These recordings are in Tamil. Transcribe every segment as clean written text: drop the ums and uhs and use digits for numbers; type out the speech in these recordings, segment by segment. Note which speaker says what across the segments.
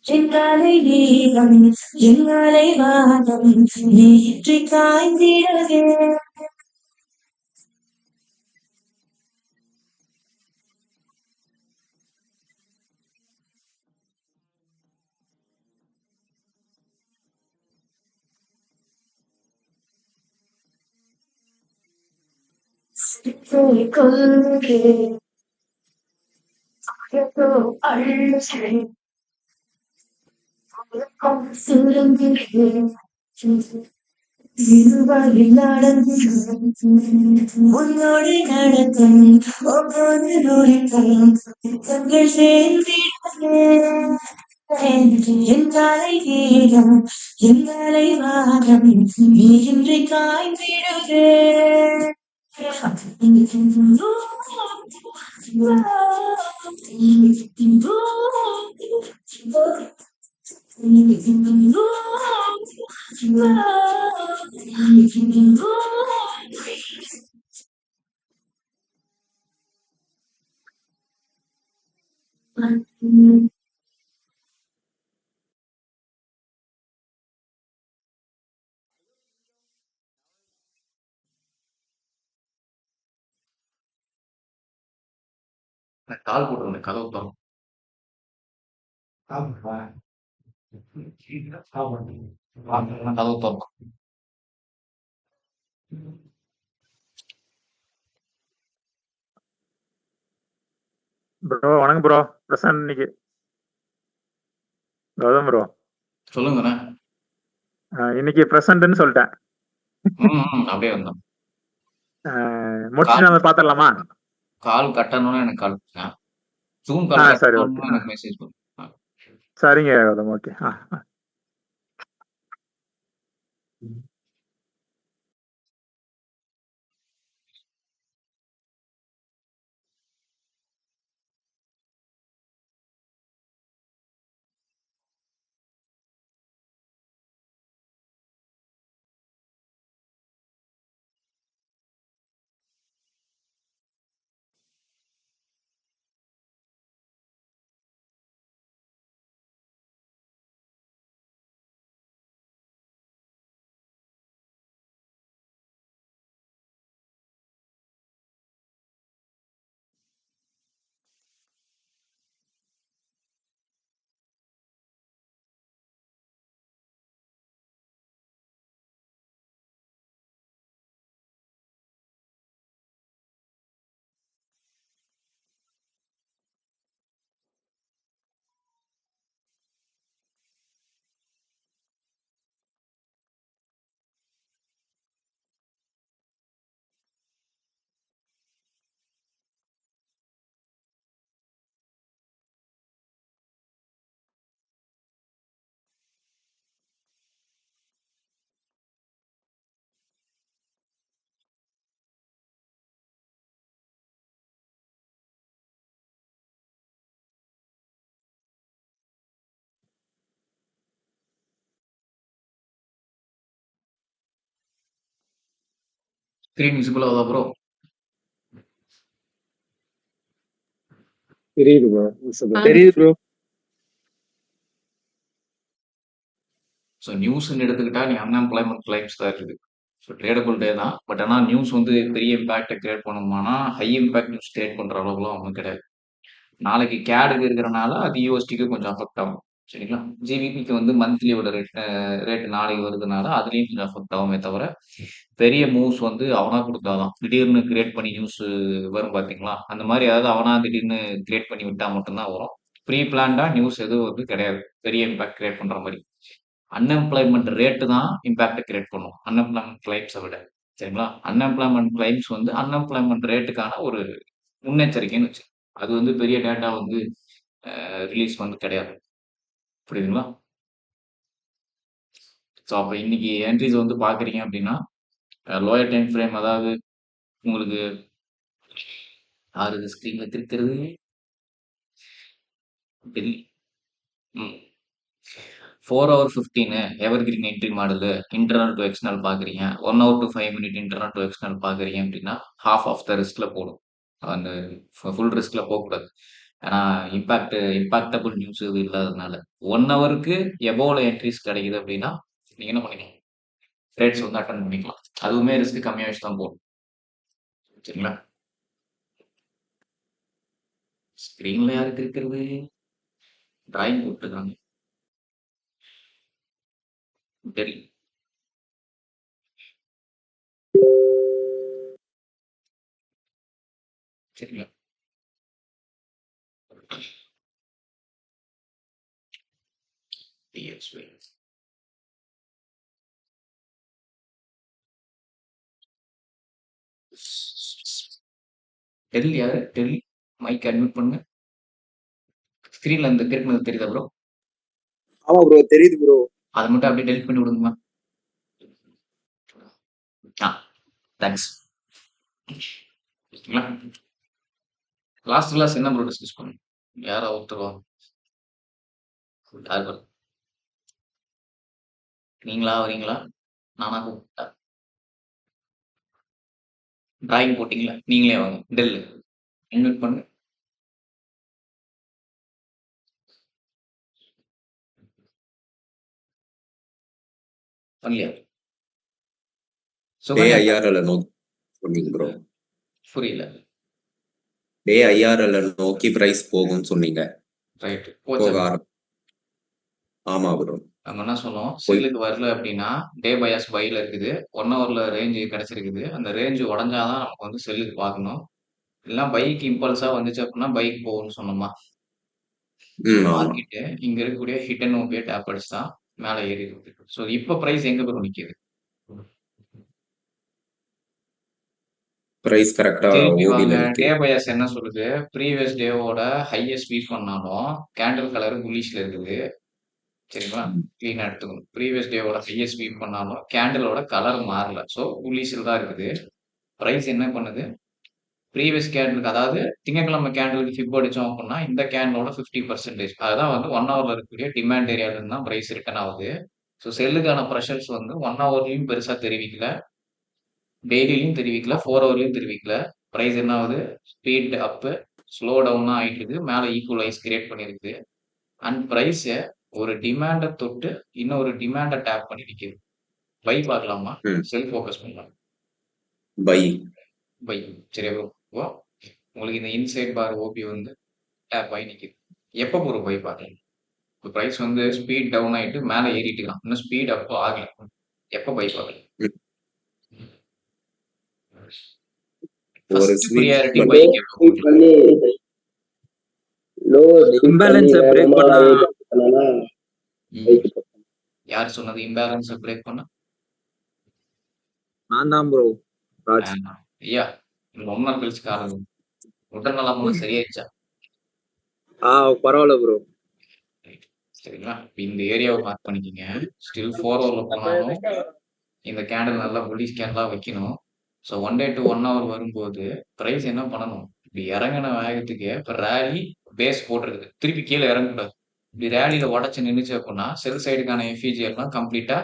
Speaker 1: செங்காலை நீளம் எங்காலை வானம் நீ இன்றி காய்ந்திடவே கொள்கை அழுகை சுருங்குகிறேன் இருவரில் நடந்து உன்னோடு நடக்கும் ஒவ்வொரு நொடிக்கும் கண்கள் சேர்ந்திடவே எங்காலை வீரம் எங்காலை வாரம் நீ இன்றி காய்ந்திடுவே
Speaker 2: நான் கால் போட்டுருந்தேன் கதவு திறக்கும். கதவு திறக்கும்.
Speaker 3: ப்ரோ வணக்கம் ப்ரோ. பிரசாந்த் இன்னைக்கு கௌதம் ப்ரோ.
Speaker 2: சொல்லுங்கண்ணே.
Speaker 3: இன்னைக்கு பிரசன்ட்னு சொல்லிட்டேன்.
Speaker 2: அப்படியே வந்தோம்.
Speaker 3: முடிச்சுட்டு நம்ம பாத்திரலாமா?
Speaker 2: கால் கட்டணும்னு எனக்கு கால் பண்ணேன். ஜூம் கால்
Speaker 3: சரி,
Speaker 2: கட்டணும்னு
Speaker 3: ஓகே.
Speaker 2: எனக்கு மெசேஜ் பண்ணு.
Speaker 3: சரிங்க கௌதம், ஓகே.
Speaker 2: ஸ்க்ரீன் விசிபிள் ஆகுதா ப்ரோ?
Speaker 4: தெரியுது ப்ரோ. தெரியுது ப்ரோ.
Speaker 2: ஸோ நியூஸ்ன்னு எடுத்துக்கிட்டா நீ அன்எம்ப்ளாய்மெண்ட் கிளைம்ஸ் தான் இருக்குது. ஸோ ட்ரேடபிள் டே தான். பட் ஆனால் நியூஸ் வந்து பெரிய இம்பாக்டை கிரியேட் பண்ணுமானா ஹை இம்பாக்ட் நியூஸ் கிரியேட் பண்ணுற அளவுக்குலாம் ஒன்றும் கிடையாது. நாளைக்கு கேடுக்கு இருக்கிறனால அது யூஎஸ்டிக்கு கொஞ்சம் அஃபெக்ட் ஆகும். சரிங்களா? ஜிபிபிக்கு வந்து மந்த்லியோட ரேட் நாளைக்கு வருதுனால அதுலேயும் கொஞ்சம் அஃபெக்ட் ஆகுமே தவிர பெரிய மூவ்ஸ் வந்து அவனா கொடுத்தாதான். திடீர்னு கிரியேட் பண்ணி நியூஸ் வரும் பார்த்தீங்களா? அந்த மாதிரி ஏதாவது அவனா திடீர்னு கிரியேட் பண்ணி விட்டா மட்டும்தான் வரும். ப்ரீ பிளான்டா நியூஸ் எதுவும் வந்து கிடையாது பெரிய இம்பாக்ட் கிரியேட் பண்ற மாதிரி. அன்எம்ப்ளாய்மெண்ட் ரேட்டு தான் இம்பாக்டை கிரியேட் பண்ணும் அன்எம்ப்ளாய்மெண்ட் கிளைம்ஸை விட. சரிங்களா? அன்எம்ப்ளாய்மெண்ட் கிளைம்ஸ் வந்து அன்எம்ப்ளாய்மெண்ட் ரேட்டுக்கான ஒரு முன்னெச்சரிக்கைன்னு வச்சு அது வந்து பெரிய டேட்டா வந்து ரிலீஸ் வந்து கிடையாது. புரியுதுங்களா? ஸோ அப்போ இன்னைக்கு என்ட்ரிஸ் வந்து பார்க்குறீங்க அப்படின்னா லோயர் டைம் ஃப்ரேம், அதாவது உங்களுக்கு ஆறு ஸ்க்ரீனில் திருக்கிறது ம் 4h15 evergreen entry model internal to external பார்க்குறீங்க, 1 hour to 5 minute internal to external பார்க்குறீங்க அப்படின்னா ஹாஃப் ஆஃப் த ரிஸ்கில் போடும். அந்த ஃபுல் ரிஸ்கில் போகக்கூடாது. ஏன்னா இம்பாக்டபிள் நியூஸ் இது இல்லாததுனால 1 ஹவருக்கு எபோவ்ல என்ட்ரிஸ் கிடைக்குது அப்படின்னா நீங்க என்ன பண்ணிக்கலாம், ட்ரேட்ஸ் வந்து அட்டன் பண்ணிக்கலாம். அதுவுமே ரிஸ்க் கம்மியா வச்சு தான் போகணும். சரிங்களா? ஸ்க்ரீன்ல யாருக்கு இருக்கிறது? டிராயிங் போட்டுருக்காங்க. டெல். சரிங்களா? DXY. டெல் யாரு? டெல் மைக் அட்மிட் பண்ணுங்க. ஸ்க்ரீன்ல இந்த கிறுக்குனது தெரியுதா ப்ரோ?
Speaker 4: ஆமா ப்ரோ, தெரியுது ப்ரோ.
Speaker 2: அதை மட்டும் அப்படியே டெலிட் பண்ணி விடுங்கம்மா. தேங்க்ஸ். ஓகேங்களா? லாஸ்ட் கிளாஸ் என்ன ப்ரோ டிஸ்கஸ் பண்ணோம்? யாரா ஒருத்தருவா? யார் வரும்? நீங்களா வரீங்களா? நானா கூப்பிட்டா? டிராயிங் போட்டிங்களா? நீங்களே வாங்க. டெல் அட்மிட் பண்ணுங்க. பண்ணலையா? சுகன்யா
Speaker 5: IRL நோக்கி சொன்னீங்க ப்ரோ.
Speaker 2: புரியல.
Speaker 5: IRL நோக்கி பிரைஸ் போகும்னு சொன்னீங்க.
Speaker 2: ரைட்.
Speaker 5: போக ஆமா ப்ரோ.
Speaker 2: நம்ம என்ன சொன்னோம், செல்லுக்கு வரல அப்படின்னா டே பயாஸ் பைல இருக்குது, 1 ஹவர்ல ரேஞ்சு கிடைச்சிருக்குது. அந்த ரேஞ்சு உடஞ்சாதான் நமக்கு வந்து செல்லுக்கு பார்க்கணும். இல்லைன்னா பைக் இம்பல்ஸா வந்துச்சு அப்படின்னா பைக் போகும்னு சொன்னோமா.
Speaker 5: ஆமா.
Speaker 2: மார்க்கெட்டு இங்க இருக்கக்கூடிய ஹிட் அண்ட் ஓபியை டேப் அடிச்சு தான் மேலே ஏறி இருக்கு. ஸோ இப்போ பிரைஸ் எங்க போய் நிக்குது?
Speaker 5: பிரைஸ் கரெக்டா
Speaker 2: திருப்பி
Speaker 5: ஓபில
Speaker 2: வாங்க.
Speaker 5: நிக்குது.
Speaker 2: டே பயாஸ் என்ன சொல்லுது? ப்ரீவியஸ் டேவோட ஹையஸ்ட் வீக் பண்ணாலும் கேண்டில் கலர் புல்லிஷ்ல இருக்குது. சரிங்களா? கிளீனா எடுத்துக்கணும். ப்ரீவியஸ் டேவோட ஹையஸ்ட் வீக் பண்ணாலும் கேண்டிலோட கலர் மாறல. ஸோ புல்லிஷ்ல தான் இருக்குது. பிரைஸ் என்ன பண்ணுது? ப்ரீவியஸ் கேண்டிலுக்கு, அதாவது திங்கட்கிழமை கேண்டிலுக்கு ஃபிப் அடிச்சோம் அப்படின்னா இந்த கேண்டிலோட 50%, அதுதான் வந்து 1 ஹவர்ல இருக்கக்கூடிய டிமாண்ட் ஏரியால இருந்து தான் பிரைஸ் ரிட்டர்ன் ஆகுது. ஸோ செல்லுக்கான ப்ரெஷர்ஸ் வந்து 1 ஹவர்லயும் பெருசா தெரிவிக்கல, டெய்லியும் தெரிவிக்கல, 4 ஹவர்லயும் தெரிவிக்கல. பிரைஸ் என்ன ஆகுது? ஸ்பீட் அப், ஸ்லோ டவுன் ஆயிட்டு இருக்கு, மேல ஈக்குவலைஸ் கிரியேட் பண்ணிருக்கு. அண்ட் பிரைஸ் ஒரு டிமாண்ட தொட்டு இன்னொரு டிமாண்ட டேப் பண்ணி நிக்குது. பை பார்க்கலாமா? செல் ஃபோக்கஸ் பண்ணலாம்.
Speaker 5: பை.
Speaker 2: பை. சரி ப்ரோ, உங்களுக்கு இந்த இன்சைட் பார் ஓபி வந்து டேப் ஆகி நிக்குது. எப்போ ஒரு பை பார்க்கலாம்? இப்போ பிரைஸ் வந்து ஸ்பீட் டவுன் ஆயிட்டு மேல ஏறிட்டு இருக்கான், இன்னும் ஸ்பீட் அப் ஆகல. எப்போ பை பார்க்கலாம்?
Speaker 5: ஒரு
Speaker 2: ஃபர்ஸ்ட்
Speaker 5: ஸ்வீட்
Speaker 2: பிரியாரிட்டி பைக்கு எப்போ கொடுக்கலாம்?
Speaker 4: இம்பேலன்ஸை பிரேக் பண்ணா
Speaker 2: யார் சொன்னது இம்பேலன்ஸை பிரேக் பண்ண?
Speaker 4: நான் தான் ப்ரோ. ராஜ்.
Speaker 2: ஐயா, இந்த 1 நாள் கழிச்சு காரணம் உடல் நலமெல்லாம் சரியாயிடுச்சா?
Speaker 4: பரவாயில்ல ப்ரோ.
Speaker 2: சரிங்களா? இந்த ஏரியாவை மார்க் பண்ணிக்கிங்க. ஸ்டில் 4 ஹவர்ல போனாலும் இந்த கேண்டில் நல்லா புல்லிஷ் கேண்டிலா வைக்கணும். ஸோ 1 டே டு 1 ஹவர் வரும்போது பிரைஸ் என்ன பண்ணணும்? இப்படி இறங்கின வேகத்துக்கு இப்போ ரேலி பேஸ் போட்டிருக்குது, திருப்பி கீழே இறங்கக்கூடாது. இப்படி ரேலியில உடச்சு நின்றுச்சு அப்படின்னா செல் சைடுக்கான எஃபிஜி எல்லாம் கம்ப்ளீட்டா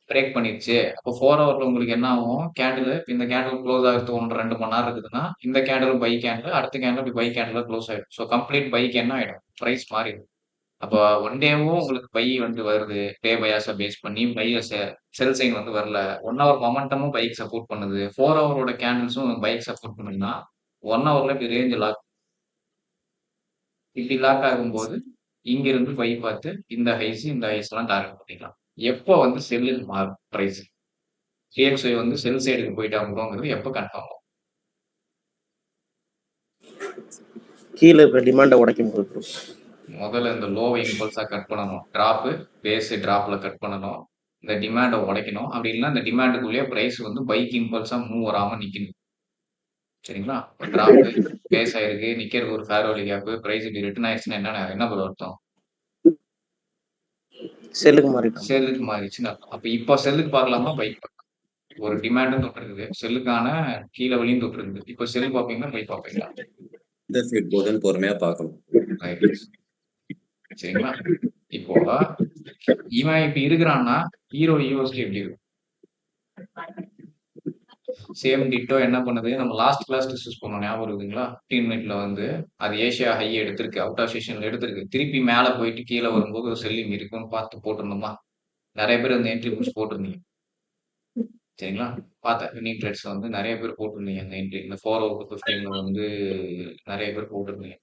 Speaker 2: பிரேக் பண்ணிருச்சு. அப்போ 4 ஹவர்ல உங்களுக்கு என்ன ஆகும்? கேண்டில் இந்த கேண்டில் க்ளோஸ் ஆகிறது 1-2 மணி நேரம் இருக்குதுன்னா இந்த கேண்டில் பை கேண்டில், அடுத்த கேண்டில் இப்படி பை கேண்டில் க்ளோஸ் ஆயிடும். ஸோ கம்ப்ளீட் பைக்கு என்ன ஆயிடும்? பிரைஸ் மாறிடும். அப்போ 1 டேவும் உங்களுக்கு பை வந்து வருது, டே பையாஸை பேஸ் பண்ணி பையஸ் செல் சைன் வந்து வரல. 1 ஹவர் மொமெண்டமும் பைக் சப்போர்ட் பண்ணுது, 4 ஹவரோட கேண்டில்ஸும் பைக் சப்போர்ட் பண்ணுதுன்னா 1 ஹவர்ல இப்படி ரேஞ்ச் லாக். இப்படி லாக் ஆகும்போது இங்கிருந்து பை பார்த்து இந்த ஹைஸ் எல்லாம் டார்கெட் பண்ணிக்கலாம். எப்போ வந்து செல்லுக்கு மாறும் பிரைஸ்? DXY வந்து செல் சைடுக்கு போயிட்டாங்கிறது எப்போ கன்ஃபார்ம் ஆகும்?
Speaker 4: கீழே இப்போ டிமாண்டை உடைக்கும் போது
Speaker 2: முதல்ல இந்த லோவை இம்பல்ஸா கட் பண்ணணும். டிராப்பு பேஸ் டிராப்ல கட் பண்ணணும். இந்த டிமாண்டை உடைக்கணும். அப்படி இல்லைன்னா இந்த டிமாண்டுக்குள்ளேயே பிரைஸ் வந்து பைக் இம்பல்ஸா மூவ் வராம நிக்கணும். சரிங்களா? டிராப் பேஸ் ஆயிருக்கு, நிக்கிறது ஒரு ஃபேர்வெலி கேப், பிரைஸ் இப்படி ரிட்டர்ன் ஆயிடுச்சுன்னா என்ன ப்ரோ அர்த்தம்?
Speaker 4: செல்லுக்கு மாறிட்டோம்.
Speaker 2: செல்லுக்கு மாறிடுச்சுன்னு அர்த்தம். அப்ப இப்போ செல்லுக்கு பார்க்கலாமா பைக் பார்க்கலாம்? ஒரு டிமாண்டும் தொட்டு இருக்குது, செல்லுக்கான கீழே வழியும் தொட்டு இருக்குது. இப்போ செல் பார்ப்பீங்களா பைக் பார்ப்பீங்களா?
Speaker 5: இந்த சைடு போதுன்னு பொறுமையா பார்க்கணும்.
Speaker 2: சரிங்களா? இப்போ இவன் இப்ப இருக்கிறான்னா ஹீரோ யூஎஸ்டி எப்படி இருக்கும்? சேம் டிட்டோ என்ன பண்ணுது, நம்ம லாஸ்ட் கிளாஸ் டிஸ்கஸ் பண்ணோம் ஞாபகம் இருக்குதுங்களா? 15 மினிட்ல வந்து அது ஏசியா ஹை எடுத்திருக்கு. அவுட் ஆஃப் செஷன்ல எடுத்திருக்கு. திருப்பி மேல போயிட்டு கீழ வரும்போது ஒரு செல்லிங் இருக்குன்னு பார்த்து போட்டிருந்தோமா? நெறைய பேர் அந்த என்ட்ரி புடிச்சு போட்டிருந்தீங்க. சரிங்களா? பார்த்தேன். வின்னிங் ட்ரேட்ஸ்ல வந்து நெறைய பேர் போட்டிருந்தீங்க அந்த என்ட்ரி. இந்த 4 ஹவர் 15ல வந்து நெறைய பேர் போட்டிருந்தீங்க.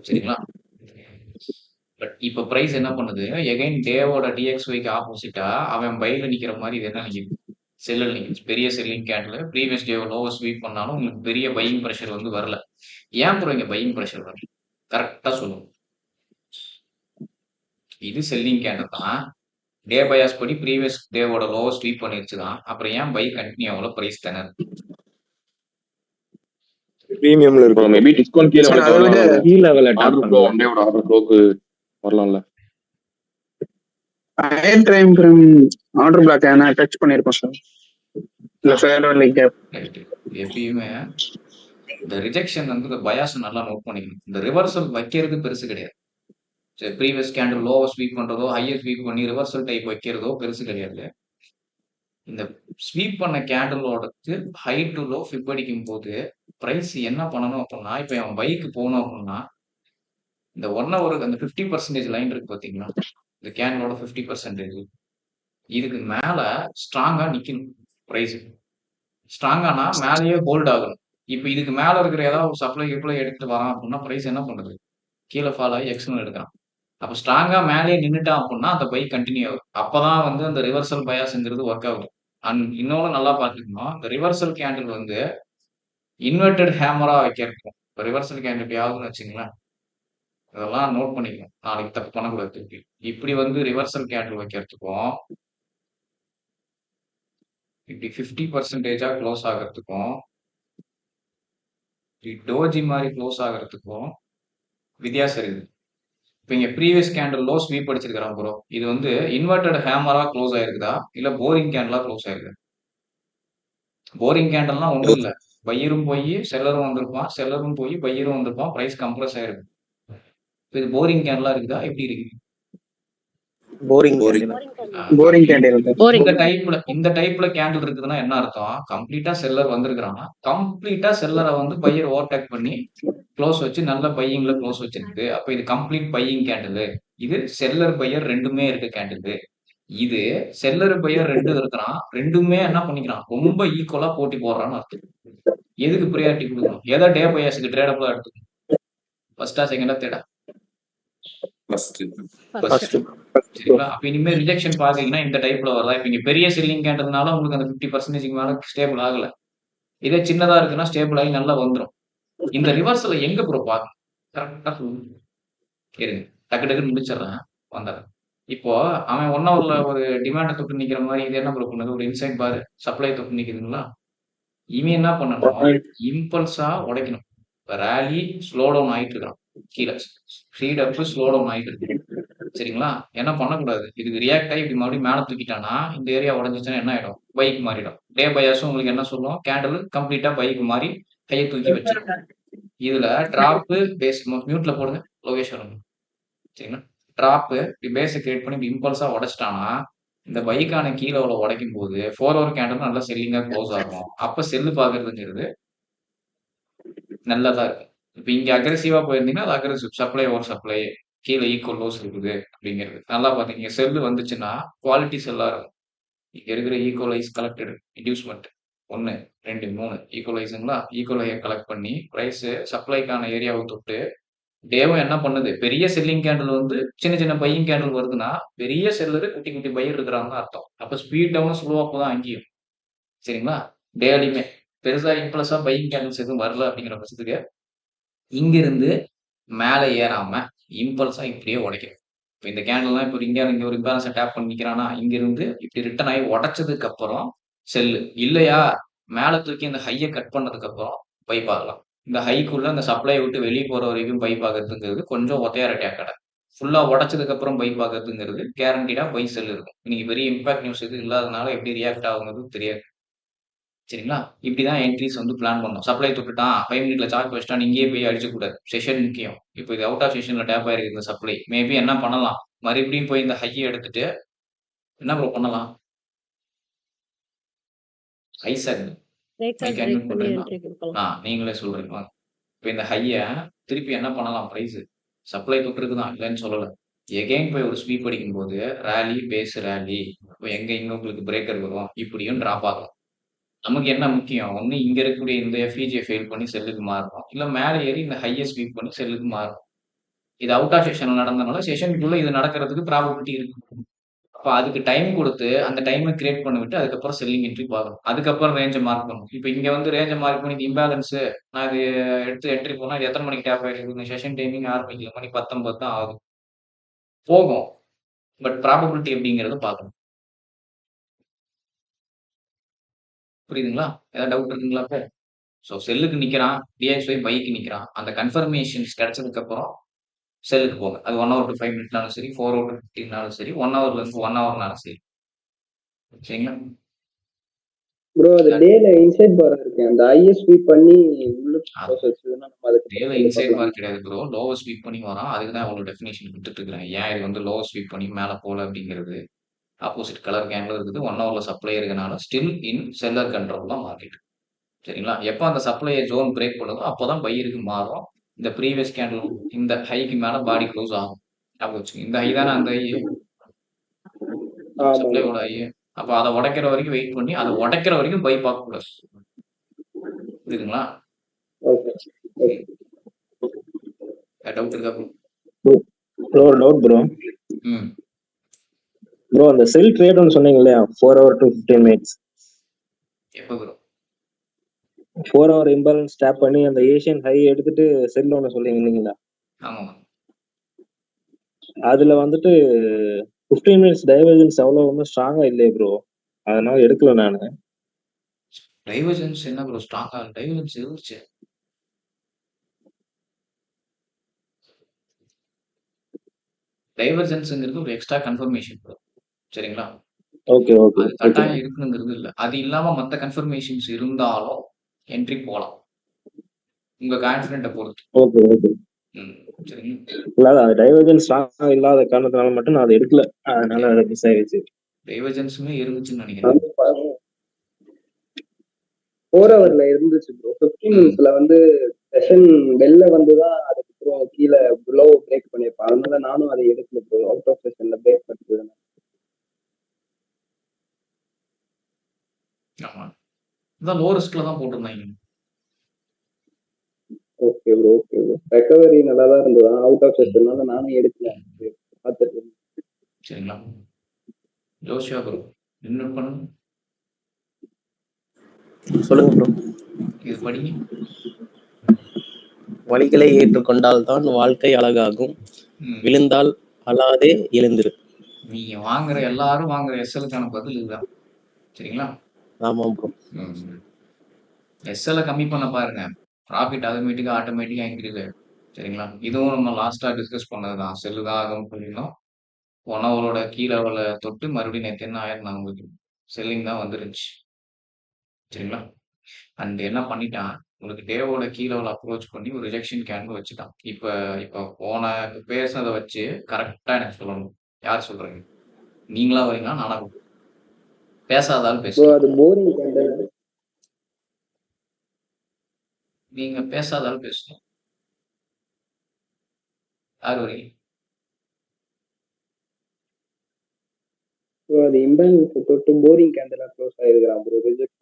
Speaker 2: சரிங்களா? பட் இப்ப பிரைஸ் என்ன பண்ணுது, எகைன் டேவோட டிஎக்ஸ்ஒய்க்கு ஆப்போசிட்டா அவன் பைல நிக்கிற மாரி இது என்ன நிக்குது? செல்லுல நிக்குது. பெரிய செல்லிங் கேண்டில் ப்ரீவியஸ் டேவ லோவ ஸ்வீப் பண்ணாலும் உங்களுக்கு பெரிய பையிங் பிரஷர் வந்து வரல. ஏன் ப்ரோ இங்க பையிங் பிரஷர் வரல? கரெக்ட்டா சொல்லுங்க. இது செல்லிங் கேண்டில் தான். டே பயாஸ் படி ப்ரீவியஸ் டேவோட லோவ ஸ்வீப் பண்ணிருச்சு தான். அப்புறம் ஏன் பை கன்டின்யூ ஆகல? பிரைஸ் திணறுது.
Speaker 6: பிரீமியம்ல இருக்கு மேபி டிஸ்கவுண்ட் கீழ
Speaker 7: சார் அதை விட
Speaker 6: வந்துட்டோம்னா
Speaker 4: கீ லெவல்ல டாப்
Speaker 6: ஆர்டர் ஃப்ளோ ஒன் டேவோட ஆர்டர் ஃப்ளோக்கு வரலாம்ல.
Speaker 7: Higher time frame order block என்ன டச் பண்ணிருக்கோம் சார். இல்ல ஃபேர்வெல் கேப்
Speaker 2: ரைட். எப்பயுமே இந்த ரிஜெக்ஷன் வந்து இந்த பயாஸ் நல்லா நோட் பண்ணிக்கணும். இந்த ரிவர்சல் வைக்கிறது பெருசு கிடையாது. ப்ரீவியஸ் கேண்டில் லோவ ஸ்வீப் பண்றதோ, ஹைய ஸ்வீப் பண்ணி ரிவர்சல் டைப் வைக்கிறதோ பெருசு கிடையாது. இந்த ஸ்வீப் பண்ண கேண்டிலோடக்கு ஹை டு லோ ஃபிப் அடிக்கும் போது பிரைஸ் என்ன பண்ணணும் அப்படின்னா, இப்ப அவன் பைக்கு போகணும் அப்படின்னா, இந்த 1 ஹவருக்கு அந்த 50% லைன் இருக்கு பாத்தீங்களா? இந்த கேண்டிலோட 50% இதுக்கு மேல ஸ்ட்ராங்கா நிக்கணும் பிரைஸ். ஸ்ட்ராங்கானா மேலேயே ஹோல்ட் ஆகணும். இப்ப இதுக்கு மேல இருக்கிற ஏதாவது ஒரு சப்ளை கிப்ளை எடுத்துட்டு வரான் அப்படின்னா பிரைஸ் என்ன பண்றது? கீழ ஃபால் ஆகி எக்ஸ்டர்னல் எடுக்கிறான். அப்ப ஸ்ட்ராங்கா மேலேயே நின்னுட்டான் அப்படின்னா அந்த பை கண்டினியூ ஆகும். அப்பதான் வந்து அந்த ரிவர்சல் பயாஸ்ங்கிறது ஒர்க் ஆகும். அண்ட் இன்னொன்னு நல்லா பார்த்துக்கணும். இந்த ரிவர்சல் கேண்டில் வந்து இன்வெர்டட் ஹேமரா வைக்கிறதுக்கும் இப்போ ரிவர்சல் கேண்டில் யாருன்னு வச்சுங்களேன், இதெல்லாம் நோட் பண்ணிக்கணும். நாளைக்கு தப்பு பண்ணக்கூடாது திருப்பி. இப்படி வந்து ரிவர்சல் கேண்டில் வைக்கிறதுக்கும் இப்படி 50%ஆ க்ளோஸ் ஆகிறதுக்கும் இப்படி டோஜி மாதிரி க்ளோஸ் ஆகிறதுக்கும் வித்தியாசம் இருக்குது. இப்போ இங்க ப்ரீவியஸ் கேண்டில் லோ ஸ்வீப் அடிச்சிருக்கிறான் ப்ரோ. இது வந்து இன்வெர்டட் ஹேமரா க்ளோஸ் ஆயிருக்குதா இல்ல போரிங் கேண்டிலா க்ளோஸ் ஆயிருக்குதா? போரிங் கேண்டில்னா ஒண்ணும் இல்ல. பையரும் போய் செல்லரும் வந்திருப்பான், செல்லரும் போய் பையரும் வந்திருப்பான், பிரைஸ் கம்ப்ரஸ் ஆயிருக்கு. இது போரிங் கேண்டிலா இருக்குதா? எப்படி இருக்கு?
Speaker 4: Boring
Speaker 5: Boring.
Speaker 4: Candle.
Speaker 7: Boring candle
Speaker 2: இந்த டைப்ல கேண்டில் இருக்குதுன்னா என்ன அர்த்தம்? கம்ப்ளீட்டா செல்லர் வந்திருக்கிறான்னா கம்ப்ளீட்டா செல்லரை வந்து பையர் ஓவர்டேக் பண்ணி க்ளோஸ் வச்சு நல்ல பையிங்ல க்ளோஸ் வச்சிருக்கு. அப்ப இது கம்ப்ளீட் பையிங் கேண்டில். இது செல்லர் பையர் ரெண்டுமே இருக்கு கேண்டில். இது செல்லர் பையர் ரெண்டு இருக்கிறான், ரெண்டுமே என்ன பண்ணிக்கிறான்? ரொம்ப ஈக்குவலா போட்டி போடுறான்னு அர்த்தம். எதுக்கு ப்ரியாரிட்டி கொடுக்கணும்? எதை டே பையர்ஸுக்கு ட்ரேடபிளா எடுத்துக்கணும்? ஃபர்ஸ்டா செகண்டா தேர்டா?
Speaker 5: First.
Speaker 4: ஃபர்ஸ்ட்
Speaker 2: சரிங்களா? அப்ப இனிமே ரிஜெக்ஷன் பாத்தீங்கன்னா இந்த டைப்ல வரலாம். இப்ப இங்க பெரிய செல்லிங் கேண்டதுனால உங்களுக்கு அந்த 50% மேல ஸ்டேபிள் ஆகல. இதே சின்னதா இருக்குன்னா ஸ்டேபிள் ஆகி நல்லா வந்துரும். இந்த ரிவர்சல எங்க ப்ரோ பார்க்கணும்? கரெக்டா சொல்லுங்க. இருங்க. டக்கு டக்குன்னு முடிச்சிடுறேன். வந்துடுறேன். இப்போ அவன் 1 ஹவர்ல ஒரு டிமாண்ட தொட்டு நிக்கிற மாதிரி இது என்ன ப்ரோ பண்ணுது? ஒரு இன்சைட் பார் சப்ளை தொட்டு நிக்குதுங்களா? இவன் என்ன பண்ணணும்? இம்பல்ஸா உடைக்கணும். இப்ப ரேலி ஸ்லோ டவுன் ஆயிட்டு இருக்கான். கீழே ஸ்பீட் அப் ஸ்லோ டவுன் ஆயிட்டு இருக்கு. சரிங்களா? என்ன பண்ணக்கூடாது. இதுக்கு ரியாக்ட் ஆகி இப்படி மறுபடியும் மேல தூக்கிட்டானா, இந்த ஏரியா உடைஞ்சிச்சுன்னா என்ன ஆயிடும்? பைக்கு மாறிடும். டே பயாஸும் உங்களுக்கு என்ன சொல்லும்? கேண்டில் கம்ப்ளீட்டா பைக்கு மாறி கையை தூக்கி வச்சிடும். இதுல டிராப்பு பேஸ் மியூட்ல போடுங்க. லோகேஸ்வரன். சரிங்களா? டிராப்பு இப்படி பேஸை கிரியேட் பண்ணி இப்படி இம்பல்ஸா உடைச்சிட்டானா, இந்த பைக்கான கீழே உடைக்கும் போது 4 ஹவர் கேண்டில் நல்லா செல்லிங்கா க்ளோஸ் ஆகும். அப்ப செல்லு பாக்குறதுங்கிறது நல்லதா இருக்கும். இப்ப இங்க அக்ரெசிவா போயிருந்தீங்கன்னா அது அக்ரெசிவ் சப்ளை ஓவர் சப்ளை கீழே ஈக்குவல் லோஸ் இருக்குது அப்படிங்கிறது. நல்லா பாத்தீங்க செல்லு வந்துச்சுன்னா குவாலிட்டி செல்லா இருக்கும். இங்க இருக்கிற ஈக்குவலைஸ் கலெக்டட் இன்டியூஸ்மெண்ட் 1 2 3 ஈக்குவலைஸுங்களா? ஈக்குவலையை கலெக்ட் பண்ணி பிரைஸ் சப்ளைக்கான ஏரியாவை தொட்டு டேவும் என்ன பண்ணுது? பெரிய செல்லிங் கேண்டில் வந்து சின்ன சின்ன பையிங் கேண்டில் வருதுன்னா பெரிய செல்லரு குட்டி குட்டி பையர் இருக்கிறாங்கன்னு அர்த்தம். அப்ப ஸ்பீட் டவுன் ஸ்லோ அப் தான் அங்கேயும். சரிங்களா? டேலியுமே பெருசா இம்ப்ளஸா பையிங் கேண்டில்ஸ் எதுவும் வரல அப்படிங்கிற பட்சத்துக்கு இங்கிருந்து மேல ஏறாம இம்பல்ஸா இப்படியே உடைக்கணும். இப்ப இந்த கேண்டில்லாம் இப்ப இங்க ஒரு இம்பேலன்ஸை டேப் பண்ணி நிக்கிறானா, இங்கிருந்து இப்படி ரிட்டர்ன் ஆகி உடைச்சதுக்கு அப்புறம் செல்லு. இல்லையா மேல தூக்கி இந்த ஹையை கட் பண்ணதுக்கு அப்புறம் பை பார்க்கலாம். இந்த ஹைக்குள்ள இந்த சப்ளையை விட்டு வெளியே போற வரைக்கும் பை பார்க்கறதுங்கிறது கொஞ்சம் ஒத்தையார கடை. ஃபுல்லா உடைச்சதுக்கு அப்புறம் பை பார்க்கறதுங்கிறது கேரண்டீடா பை செல் இருக்கும். இன்னைக்கு பெரிய இம்பாக்ட் நியூஸ் இது இல்லாதனால எப்படி ரியாக்ட் ஆகுங்கிறது தெரியாது. சரிங்களா? இப்படிதான் என்ட்ரிஸ் வந்து பிளான் பண்ணணும். சப்ளை தொட்டுட்டான் 5 மினிட்ல சார்ஜ் வச்சுட்டான் இங்கேயே போய் அடிச்சக்கூடாது. செஷன் முக்கியம். இப்போ இது அவுட் ஆஃப் செஷன்ல டேப் ஆயிருக்கு இந்த சப்ளை. மேபி என்ன பண்ணலாம்? மறுபடியும் போய் இந்த ஹையை எடுத்துட்டு என்ன ப்ரோ பண்ணலாம்? Isaac
Speaker 8: break
Speaker 2: mic
Speaker 8: break
Speaker 2: unmute
Speaker 8: பண்ணி
Speaker 2: பண்றீங்களா?
Speaker 8: என்ட்ரி கொடுக்கலாம்.
Speaker 2: நீங்களே சொல்றீங்க. இப்போ இந்த ஹைய திருப்பி என்ன பண்ணலாம் பிரைஸ்? சப்ளை தொட்டிருக்கு தான், இல்லைன்னு சொல்லல. எகைன் போய் ஒரு ஸ்வீப் அடிக்கும்போது ரேலி பேஸ் ரேலி எங்க உங்களுக்கு பிரேக்கர் வரும், இப்படியும் டிராப் ஆகும். நமக்கு என்ன முக்கியம்? ஒண்ணு இங்க இருக்கக்கூடிய இந்த எஃப்இஜியை ஃபெயில் பண்ணி செல்லுக்கு மாறணும், இல்ல மேலே ஏறி இந்த ஹையை ஸ்வீப் பண்ணி செல்லுக்கு மாறணும். இது அவுட் ஆஃப் செஷன்ல நடந்தனால செஷனுக்குள்ள இது நடக்கிறதுக்கு ப்ராபபிலிட்டி இருக்கு. அப்ப அதுக்கு டைம் கொடுத்து அந்த டைமை கிரியேட் பண்ணி விட்டு அதுக்கப்புறம் செல்லிங் என்ட்ரி பார்க்கணும். அதுக்கப்புறம் ரேஞ்சை மார்க் பண்ணணும். இப்போ இங்க வந்து ரேஞ்சை மார்க் பண்ணி இம்பேலன்ஸ் நான் இது எடுத்து என்ட்ரி போனா இது எத்தனை மணிக்கு டேப் ஆயிருக்கு? செஷன் டைமிங் ஆரம்பிக்கல, மணி 19 தான் ஆகும். போகும், பட் ப்ராபபிலிட்டி எப்படிங்கிறத பார்க்கணும். புரியுதுங்களா? ஏதாவது டவுட் இருக்குங்களா? ஸோ செல்லுக்கு நிற்கிறான், டிஎக்ஸ்ஒய் பைக்கு நிற்கிறான். அந்த கன்ஃபர்மேஷன்ஸ் கிடைச்சதுக்கு அப்புறம் செல்லுக்கு போங்க. அது 1 hour to 5 minutes சரி, 4 hour to 15 சரி, 1 hourலேருந்து 1 hourனாலும் சரி. சரிங்களா?
Speaker 9: ப்ரோ அது டேல இன்சைட் பார் இருக்கு, அந்த ஐஎஸ் ஸ்வீப் பண்ணி உள்ள க்ளோஸ் வச்சதுன்னா நம்ம அதுக்கு
Speaker 2: டேல இன்சைட் பார் கிடையாது ப்ரோ, லோவர் ஸ்வீப் பண்ணி வரான். அதுக்கு தான் அவ்வளோ டெஃபினேஷன் கொடுத்துட்டு இருக்கிறேன். ஏன் இது வந்து லோவர் ஸ்வீப் பண்ணி மேலே போகல அப்படிங்கிறது. ஆப்போசிட் கலர் கேண்டில் இருக்குது, 1 hourல சப்ளை இருக்கனால ஸ்டில் இன் செல்லர் கண்ட்ரோல் தான் மார்க்கெட். சரிங்களா? எப்போ அந்த சப்ளையை ஜோன் பிரேக் பண்ணுதோ அப்போ தான் பையருக்கு மாறும். இந்த ப்ரீவியஸ் கேண்டில் இந்த ஹைக்கு மேலே பாடி க்ளோஸ் ஆகும். இந்த ஹை தானே அந்த ஹை, சப்ளையோட ஹை. அப்போ அதை உடைக்கிற வரைக்கும் வெயிட் பண்ணி அதை உடைக்கிற வரைக்கும் பை பார்க்க கூடாது. புரியுதுங்களா? டவுட் இருக்கா
Speaker 3: ப்ரோ? ஒரு டவுட் ப்ரோ. ப்ரோ அந்த செல் ட்ரேட்னு சொன்னீங்க இல்லையா, 4 hour to 15 minutes.
Speaker 2: எப்போ ப்ரோ?
Speaker 3: 4 hour இம்பேலன்ஸ் டேப் பண்ணி அந்த ஏஷியன் ஹை எடுத்துட்டு செல் ஒன்று சொல்றீங்க இல்லைங்களா?
Speaker 2: ஆமாம்.
Speaker 3: அதுல வந்துட்டு 15 minutes டைவர்ஜன்ஸ் அவ்வளோ ஒன்றும் ஸ்ட்ராங்கா இல்லையே ப்ரோ, அதனால எடுக்கல நான்.
Speaker 2: டைவர்ஜன்ஸ் என்ன ப்ரோ ஸ்ட்ராங்கா? டைவர்ஜன்ஸ் இருந்துச்சு. டைவர்ஜன்ஸ்ங்கிறது ஒரு எக்ஸ்ட்ரா கன்ஃபர்மேஷன் ப்ரோ. சரிங்களா?
Speaker 3: Okay okay.
Speaker 2: அது கட்டாயம் இருக்குங்கிறது இல்லை. அது இல்லாம மற்ற கன்ஃபர்மேஷன்ஸ் இருந்தாலும் என்ட்ரி போகலாம், உங்க கான்ஃபிடென்ட்டை பொறுத்து.
Speaker 3: Okay okay.
Speaker 2: சரிங்களா?
Speaker 3: அது டைவர்ஜன்ஸ் ஸ்ட்ராங்கா இல்லாத காரணத்தினால மட்டும் நான் அதை எடுக்கல, அதனால மிஸ் ஆயிடுச்சு.
Speaker 2: டைவர்ஜன்ஸுமே இருந்துச்சுன்னு நினைக்கிறேன்.
Speaker 9: 4 hourல இருந்துச்சு ப்ரோ. 15 minutesல வந்து செஷன் வெளில வந்துதான் அதுக்கப்புறம் கீழே லோ பிரேக் பண்ணிருப்பேன். அதனால நானும் அதை எடுக்கல ப்ரோ, அவுட் ஆஃப் செஷன்ல பிரேக் பண்ணிட்டு.
Speaker 2: ஆமா, இதான் லோ ரிஸ்க்ல தான் போட்டிருந்தாங்க.
Speaker 9: Okay bro, okay bro. Recovery நல்லா தான் இருந்தது, அவுட் ஆஃப் செஷன்னால நானும் எடுக்கல, பார்த்துட்டு.
Speaker 2: சரிங்களா? ஜோஷியா ப்ரோ இன்வெர்ட் பண்ணுங்க.
Speaker 4: சொல்லுங்க ப்ரோ.
Speaker 2: இது படிங்க.
Speaker 4: வழிகளை ஏற்றுக்கொண்டால் தான் வாழ்க்கை அழகாகும், விழுந்தால் அழாதே எழுந்திரு.
Speaker 2: நீங்க வாங்குற எல்லாரும் வாங்குற எஸ்எலுக்கான பதில் இதுதான். சரிங்களா?
Speaker 4: ஆமா ப்ரோ.
Speaker 2: எஸ்எல்ல கம்மி பண்ண பாருங்க, ப்ராஃபிட் ஆட்டோமேட்டிக்கா இன்க்ரீஸ் ஆயிடும். சரிங்களா? இதுவும் நம்ம லாஸ்டா டிஸ்கஸ் பண்ணதுதான். செல்லு தான் ஆகும் பண்ணினோம். 1 hourோட கீ லெவல தொட்டு மறுபடியும் நேற்று என்ன ஆயிருந்தா உங்களுக்கு செல்லிங் தான் வந்துருந்துச்சு. சரிங்களா? அண்ட் என்ன பண்ணிட்டான், உங்களுக்கு டேவோட கீ லெவல் அப்ரோச் பண்ணி ஒரு ரிஜெக்ஷன் கேண்டில் வச்சுட்டான். இப்போ போன பேசுனதை வச்சு கரெக்டா எனக்கு சொல்லணும். யார் சொல்றீங்க? நீங்களா வரீங்களா நானா? பேசாதாலும் பேசுங்க. நீங்க பேசாதாலும் பேசணும். யார் வரீங்க?
Speaker 9: அது இம்பேலன்ஸ் தொட்டு போரிங் கேண்டிலா க்ளோஸ் ஆயிருக்கான் ப்ரோ, ரிஜெக்ட்.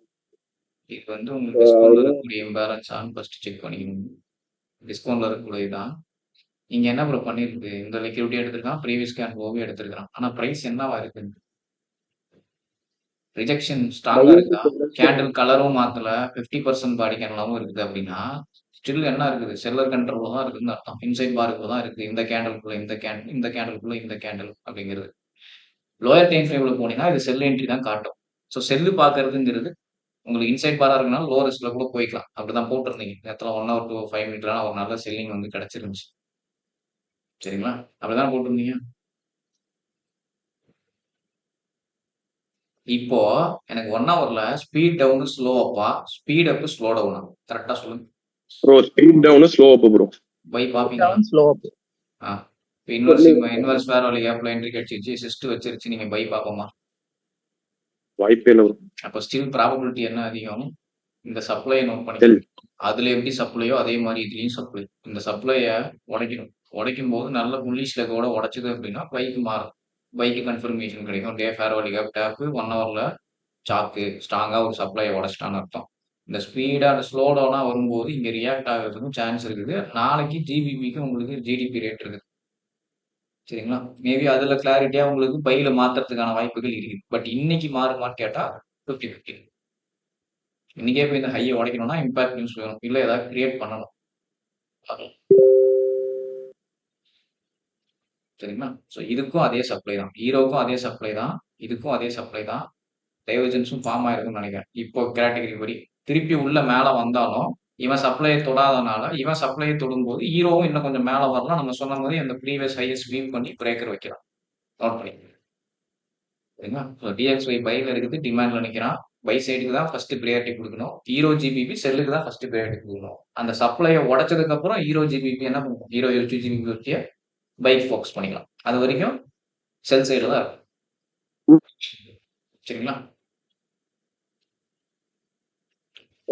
Speaker 2: இது வந்து உங்களுக்கு டிஸ்கவுண்ட்ல இருக்கக்கூடிய இம்பேலன்ஸ் ஆன் ஃபர்ஸ்ட் செக் பண்ணிக்கணும். டிஸ்கவுண்ட்ல இருக்கக்கூடியதான். நீங்க என்ன ப்ரோ பண்ணிருக்கு, இந்த லிக்விடிட்டி எடுத்திருக்கான், ப்ரீவியஸ் கேண்டில் எடுத்திருக்கான். ஆனா பிரைஸ் என்னவா இருக்கு? ரிஜெக்ஷன் ஸ்ட்ராங்கா இருக்கா? கேண்டில் கலரும் மாத்தல, 50% பாடி கேண்டிலாவும் இருக்குது அப்படின்னா ஸ்டில் என்ன இருக்குது, செல்லர் கண்ட்ரோல்ல தான் இருக்குன்னு அர்த்தம். இன்சைட் பாருக்குள்ள தான் இருக்கு. இந்த கேண்டிலுக்குள்ள இந்த கேண்டில், இந்த கேண்டிலுக்குள்ள இந்த கேண்டில் அப்படிங்கிறது. லோயர் டைம் ஃப்ரேம்ல போனீங்கன்னா இது செல் என்ட்ரி தான் காட்டும். ஸோ செல்லு பார்க்கறதுங்கிறது உங்களுக்கு இன்சைட் பாரா இருக்கனால லோ ரிஸ்க்ல கூட போய்க்கலாம். அப்படிதான் போட்டிருந்தீங்க நேரத்தில் 1 hour to 5 minutes ஒரு நல்ல செல்லிங் வந்து கிடைச்சிருந்துச்சு. சரிங்களா? அப்படிதான் போட்டிருந்தீங்க. இப்போ எனக்கு 1 hourல ஸ்பீட் டவுன் ஸ்லோ அப்பா, ஸ்பீட் அப் ஸ்லோ டவுனா? கரெக்டா சொல்லுங்க
Speaker 6: bro. Speed down slow up bro.
Speaker 2: Buy பாப்பீங்களா?
Speaker 3: Slow up.
Speaker 2: இன்வெர்ஸ் வேற வழி கேப்ல என்ட்ரி கிடைச்சிருச்சு, சிஸ்ட் வச்சிருச்சு, நீங்க பை பாப்போமா?
Speaker 6: வாய்ப்பே இல்லை ப்ரோ.
Speaker 2: அப்போ ஸ்டில் ப்ராபபிலிட்டி என்ன அதிகம்? இந்த சப்ளையை நோட்
Speaker 6: செல்.
Speaker 2: பண்ணிக்கணும். அதுல எப்படி சப்ளையோ அதே மாதிரி இதுலயும் சப்ளை. இந்த சப்ளையை உடைக்கணும். உடைக்கும் போது நல்ல புல்லிஷ் லெக்கோட உடைச்சது அப்படின்னா பைக்கு மாறும். பைக்கு கன்ஃபர்மேஷன் கிடைக்கும். டே ஃபேர்வெல் கேப் டேப்பு 1 ஹவர்ல சாக்கு ஸ்ட்ராங்கா ஒரு சப்ளையை உடைச்சிட்டான்னு அர்த்தம். இந்த ஸ்பீடா அந்த ஸ்லோ டவுனா வரும்போது இங்க ரியாக்ட் ஆகிறதுக்கும் சான்ஸ் இருக்குது. நாளைக்கு ஜிபிபிக்கு உங்களுக்கு ஜிடிபி ரேட் இருக்குது. சரிங்களா? மேபி அதுல கிளாரிட்டியா உங்களுக்கு பையில மாத்துறதுக்கான வாய்ப்புகள் இருக்குது. பட் இன்னைக்கு மாறுமான்னு கேட்டா 50-50. இன்னைக்கே போய் இந்த ஹையை உடைக்கணும்னா இம்பாக்ட் நியூஸ் வேணும். இல்ல ஏதாவது கிரியேட் பண்ணணும். பார்க்கலாம். சரிங்களா? ஸோ இதுக்கும் அதே சப்ளை தான். ஹீரோவுக்கும் அதே சப்ளை தான். இதுக்கும் அதே சப்ளை தான். டைவர்ஜென்ஸும் ஃபார்ம் ஆயிருக்கும்னு நினைக்கிறேன். இப்போ கேட்டகரி படி திருப்பி உள்ள மேல வந்தாலும் இவன் சப்ளையை தொடாதனால இவன் சப்ளையை தொடும்போது ஹீரோவும் இன்னும் கொஞ்சம் மேல வரலாம். நம்ம சொன்ன மாதிரி அந்த ப்ரீவியஸ் ஹையை ஸ்வீப் பண்ணி பிரேக்கர் வைக்கலாம். நோட் பண்ணி சரிங்களா? ஸோ டிஎக்ஸ்ஒய் பைல இருக்குது, டிமாண்ட்ல நிற்கிறான். பை சைடுக்கு தான் ஃபர்ஸ்ட் ப்ரையாரிட்டி கொடுக்கணும். ஹீரோ ஜிபிபி செல்லுக்கு தான் ஃபர்ஸ்ட் ப்ரையாரிட்டி கொடுக்கணும். அந்த சப்ளையை உடைச்சதுக்கு அப்புறம் ஹீரோ ஜிபிபி என்ன பண்ணுவோம்? ஹீரோ ஜிபிபி வச்சு பைக் ஃபோக்கஸ் பண்ணிக்கலாம். அது வரைக்கும் செல் சைடில் தான் இருக்கும். சரிங்களா?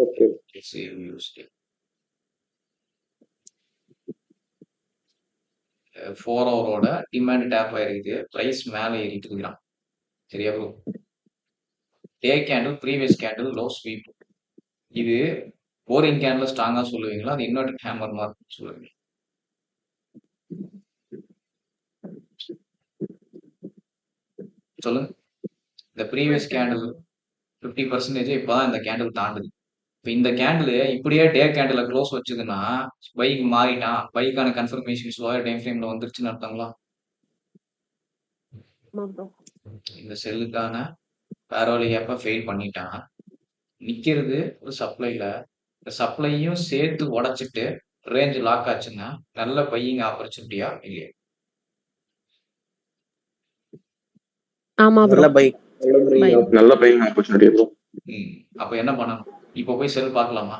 Speaker 9: ஓகே.
Speaker 2: சேவ் யூஸ்டு 4 ஹவரோட டிமாண்ட் டேப் ஆயிருக்குது. ப்ரைஸ் மேலே ஏறிட்டு இருக்கிறான். சரியா bro? Day candle previous candle low sweep. இது போரிங் கேண்டில் ஸ்ட்ராங்கா சொல்லுவீங்களா? அது இன்வெர்டட் ஹேமர் மார்க் சொல்லுவீங்க? சொல்லுங்க. இந்த ப்ரீவியஸ் கேண்டில் 50% இப்பதான் இந்த கேண்டில் தாண்டுது. இப்போ இந்த கேண்டில் இப்படியே டே கேண்டில் க்ளோஸ் வச்சதுன்னா பைக் மாறிட்டான், பைக்கான கன்ஃபர்மேஷன் ஸ்லோயர் டைம் ஃப்ரேம்ல வந்துருச்சுன்னு அர்த்தங்களா? இந்த செல்லுக்கான பேரோலி கேப்பை ஃபெயில் பண்ணிட்டான். நிக்கிறது ஒரு சப்ளைல. இந்த சப்ளையும் சேர்த்து உடைச்சிட்டு ரேஞ்ச் லாக் ஆச்சுன்னா நல்ல பையிங் ஆப்பர்ச்சுனிட்டியா இல்லையா?
Speaker 1: ஆமா ப்ரோ.
Speaker 4: நல்ல பைக்.
Speaker 6: நல்ல பையிங் ஆப்பர்ச்சுனிட்டி ப்ரோ.
Speaker 2: அப்ப என்ன பண்ணணும்? இப்போ போய் செல் பார்க்கலாமா?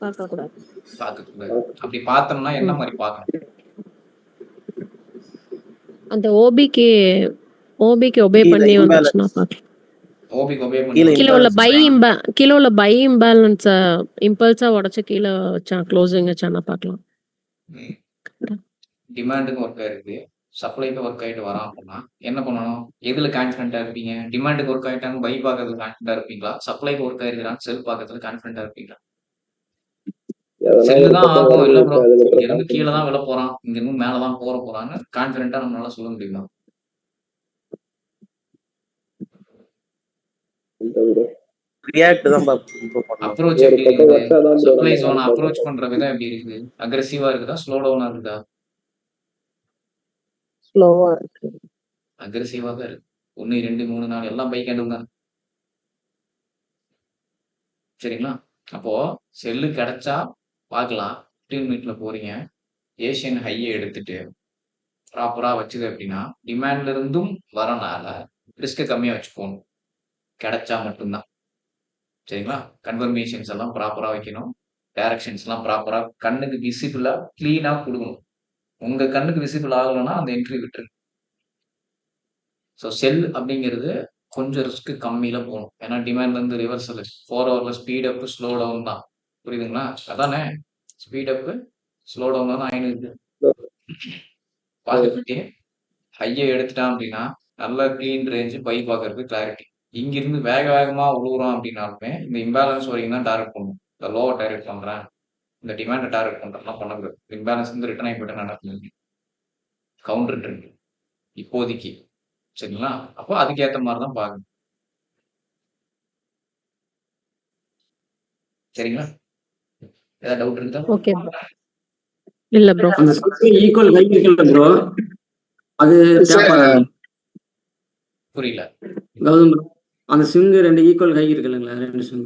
Speaker 1: பார்க்க கூடாது.
Speaker 2: பார்க்க கூடாது. அப்படி பார்த்தோம்னா என்ன மாதிரி பார்க்கணும்?
Speaker 1: அந்த ஓபிக்கு ஒபே
Speaker 4: கீழே
Speaker 1: பண்ணி
Speaker 4: imbalance.
Speaker 1: வந்துச்சுன்னா பார்க்கலாம்.
Speaker 2: ஓபிக்கு ஒபே
Speaker 4: கீழே
Speaker 2: பண்ணி
Speaker 1: கீழே உள்ள பை இம்பேலன்ஸை இம்பல்ஸா உடைச்சு கீழே வச்சா க்ளோசிங் வச்சானா பார்க்கலாம்.
Speaker 2: டிமாண்டுக்கு ஒர்க் ஆயிருக்கு, சப்ளைக்கு ஒர்க் ஆயிட்டு வரான் அப்படின்னா என்ன பண்ணணும்? எதுல கான்ஃபிடென்ட்டா இருப்பீங்க? டிமாண்டுக்கு ஒர்க் ஆயிட்டாங்க பை பார்க்கறதுல கான்ஃபிடென்ட்டா இருப்பீங்களா? சப்ளைக்கு ஒர்க் ஆயிருக்கிறான் செல் பார்க்கறதுல கான்ஃபிடென்ட்டா இருப்பீங்களா? செல்லு தான் ஆகும். இல்ல ப்ரோ இங்க இருந்து கீழே தான் விழ போறான், இங்க இருந்து மேலதான் போறான்னு கான்ஃபிடென்ட்டா நம்மளால சொல்ல முடியுமா?
Speaker 4: ரியாக்ட் தான் improve பண்ணணும்.
Speaker 2: அப்ரோச்
Speaker 9: ஒரு
Speaker 2: எப்படி
Speaker 9: பக்கம்
Speaker 2: இருக்குது?
Speaker 9: வச்சாதான் bro
Speaker 2: சப்ளை
Speaker 9: நம்ம
Speaker 2: ஜோன்
Speaker 9: control
Speaker 2: அப்ரோச்
Speaker 9: பண்ண
Speaker 2: பண்ற விதம் எப்படி இருக்குது? அக்ரெசிவா இருக்குதா, ஸ்லோ டவுனா இருக்குதா?
Speaker 1: ஸ்லோவா இருக்கு.
Speaker 2: அக்ரெசிவா தான் இருக்கு. 1 2 3 4 எல்லாம் பை கேண்டில் தான். சரிங்களா? அப்போ செல்லு கிடைச்சா பார்க்கலாம். 15 மினிட்ல போறீங்க, ஏசியன் ஹையை எடுத்துட்டு ப்ராப்பரா வச்சுது அப்படின்னா டிமாண்ட்ல இருந்தும் வரனால ரிஸ்க் கம்மியா வச்சு போகணும். கிடைச்சா மட்டும்தான். சரிங்களா? கன்ஃபர்மேஷன்ஸ் எல்லாம் ப்ராப்பரா வைக்கணும். டைரக்ஷன்ஸ் எல்லாம் ப்ராப்பரா கண்ணுக்கு விசிபிளா கிளீனா கொடுக்கணும். உங்க கண்ணுக்கு விசிபிள் ஆகலைன்னா அந்த என்ட்ரி விட்டுருங்க. ஸோ செல் அப்படிங்கிறது கொஞ்சம் ரிஸ்க் கம்மியில போகணும். ஏன்னா டிமாண்ட்ல இருந்து ரிவர்சல் 4 ஹவர்ல ஸ்பீட் அப் ஸ்லோ டவுன் தான். புரியுதுங்களா? அதானே ஸ்பீட் அப் ஸ்லோ டவுன் தான் ஆயிடுது. பார்த்துட்டு ஹையை எடுத்துட்டான் அப்படின்னா நல்ல கிளீன் ரேஞ்சு பை பார்க்கறதுக்கு கிளாரிட்டி. இங்கிருந்து வேக வேகமா உழுவுறோம் அப்படின்னாலுமே இந்த இம்பேலன்ஸ் வரைக்கும் தான் டார்கெட் பண்ணணும். இந்த லோவை டார்கெட் பண்றேன், இந்த டிமாண்டை டார்கெட் பண்றேன்லாம் பண்ணக்கூடாது. இம்பேலன்ஸ் வந்து ரிட்டர்ன் ஆகி போயிட்டு நடக்குது, கவுண்டர் ட்ரெண்ட் இப்போதைக்கு. சரிங்களா? அப்போ அதுக்கேற்ற மாதிரி தான் பார்க்கணும். சரிங்களா? ஏதாவது டவுட் இருக்குதா?
Speaker 1: ஓகே இல்ல ப்ரோ.
Speaker 8: அந்த ஈக்குவல் கை இருக்குல்ல ப்ரோ, அது
Speaker 2: புரியல.
Speaker 8: கௌதம் ப்ரோ, அந்த ஸ்விங்கு 2 ஈக்குவல் கை இருக்கு இல்லைங்களா? 2 ஸ்விங்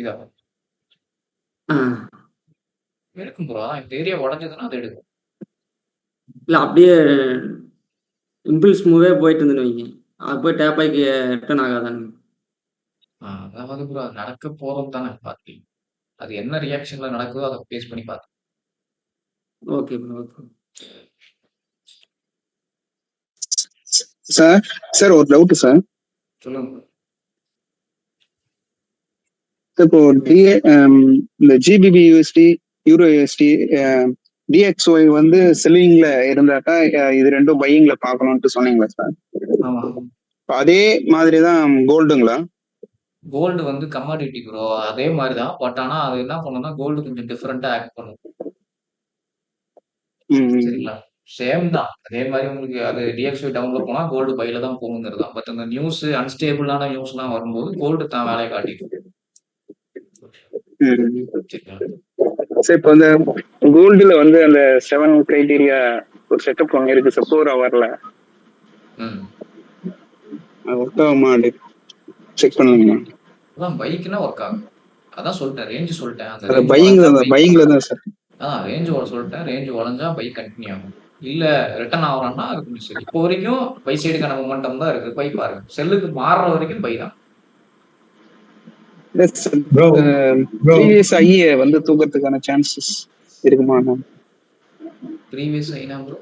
Speaker 2: இதா இருக்கும் ப்ரோ. இந்த ஏரியா உடஞ்சதுன்னா அது எடுக்கும்.
Speaker 8: இல்ல அப்படியே இம்பிள்ஸ் மூவே போயிட்டு இருந்துன்னு வைங்க, அது போய் டேப் ஆகி ரிட்டர்ன் ஆகாதானு.
Speaker 2: அதாவது ப்ரோ அது நடக்க போறது தானே பார்த்தீங்க. அது என்ன ரியாக்ஷன்ல நடக்குதோ அதை பேஸ் பண்ணி பார்த்து.
Speaker 8: Okay bro. ஓகே
Speaker 7: சார் ஒரு டவுட் சார்.
Speaker 2: சொல்லுங்க bro.
Speaker 7: இப்போ டிஏ இந்த GBP USD euro USD DXY வந்து செல்லிங்ல இருந்தாக்கா இது ரெண்டும் பையிங்ல பார்க்கணும்ட்டு சொன்னீங்களா சார்?
Speaker 2: ஆமா.
Speaker 7: அதே மாதிரி தான் கோல்டுங்களா?
Speaker 2: கோல்டு வந்து கமாடிட்டி ப்ரோ. அதே மாதிரி தான். பட் ஆனா அது என்ன பண்ணும்னா கோல்டு கொஞ்சம் டிஃபரெண்டா ஆக்ட் பண்ணும். சரிங்களா? சேம் தான். அதே மாதிரி உங்களுக்கு அது டிஎக்ஸ்ஒய் டவுன்ல போனா கோல்டு பையில தான் போகுங்கிறது தான். பட் அந்த நியூஸ் அன்ஸ்டேபிளான நியூஸ்லாம் வரும்போது கோல்டு தான் வேலையை காட்டிடும். சரிங்களா?
Speaker 7: சார் இப்போ அந்த கோல்டுல வந்து அந்த 7 கிரைட்டீரியா ஒரு செட்டப் ஒன்று இருக்கு சார் 4 ஹவர்ல. ஒர்க் ஆகுமா செக் பண்ணுங்க.
Speaker 2: அதான் பைக்னா ஒர்க் ஆகும். அதான் சொல்லிட்டேன். ரேஞ்ச் சொல்லிட்டேன். அந்த
Speaker 7: அது
Speaker 2: ரேஞ்ச்
Speaker 7: பையிங்ல தான் சார்.
Speaker 2: ரேஞ்ச் சொல்லிட்டேன். ரேஞ்ச் உடஞ்சா பைக் கண்டினியூ ஆகும். இல்ல ரிட்டர்ன் ஆகுறான்னா அது கொஞ்சம் சரி. இப்போ வரைக்கும் பை சைடுக்கான மொமெண்டம் தான் இருக்கு. பை பாருங்க. செல்லுக்கு மாறுற வரைக்கும் பை தான்.
Speaker 7: ப்ரீவியஸ் ஐஏ வந்து தூக்கறதுக்கான சான்சஸ் இருக்குமா?
Speaker 2: Previous Aina bro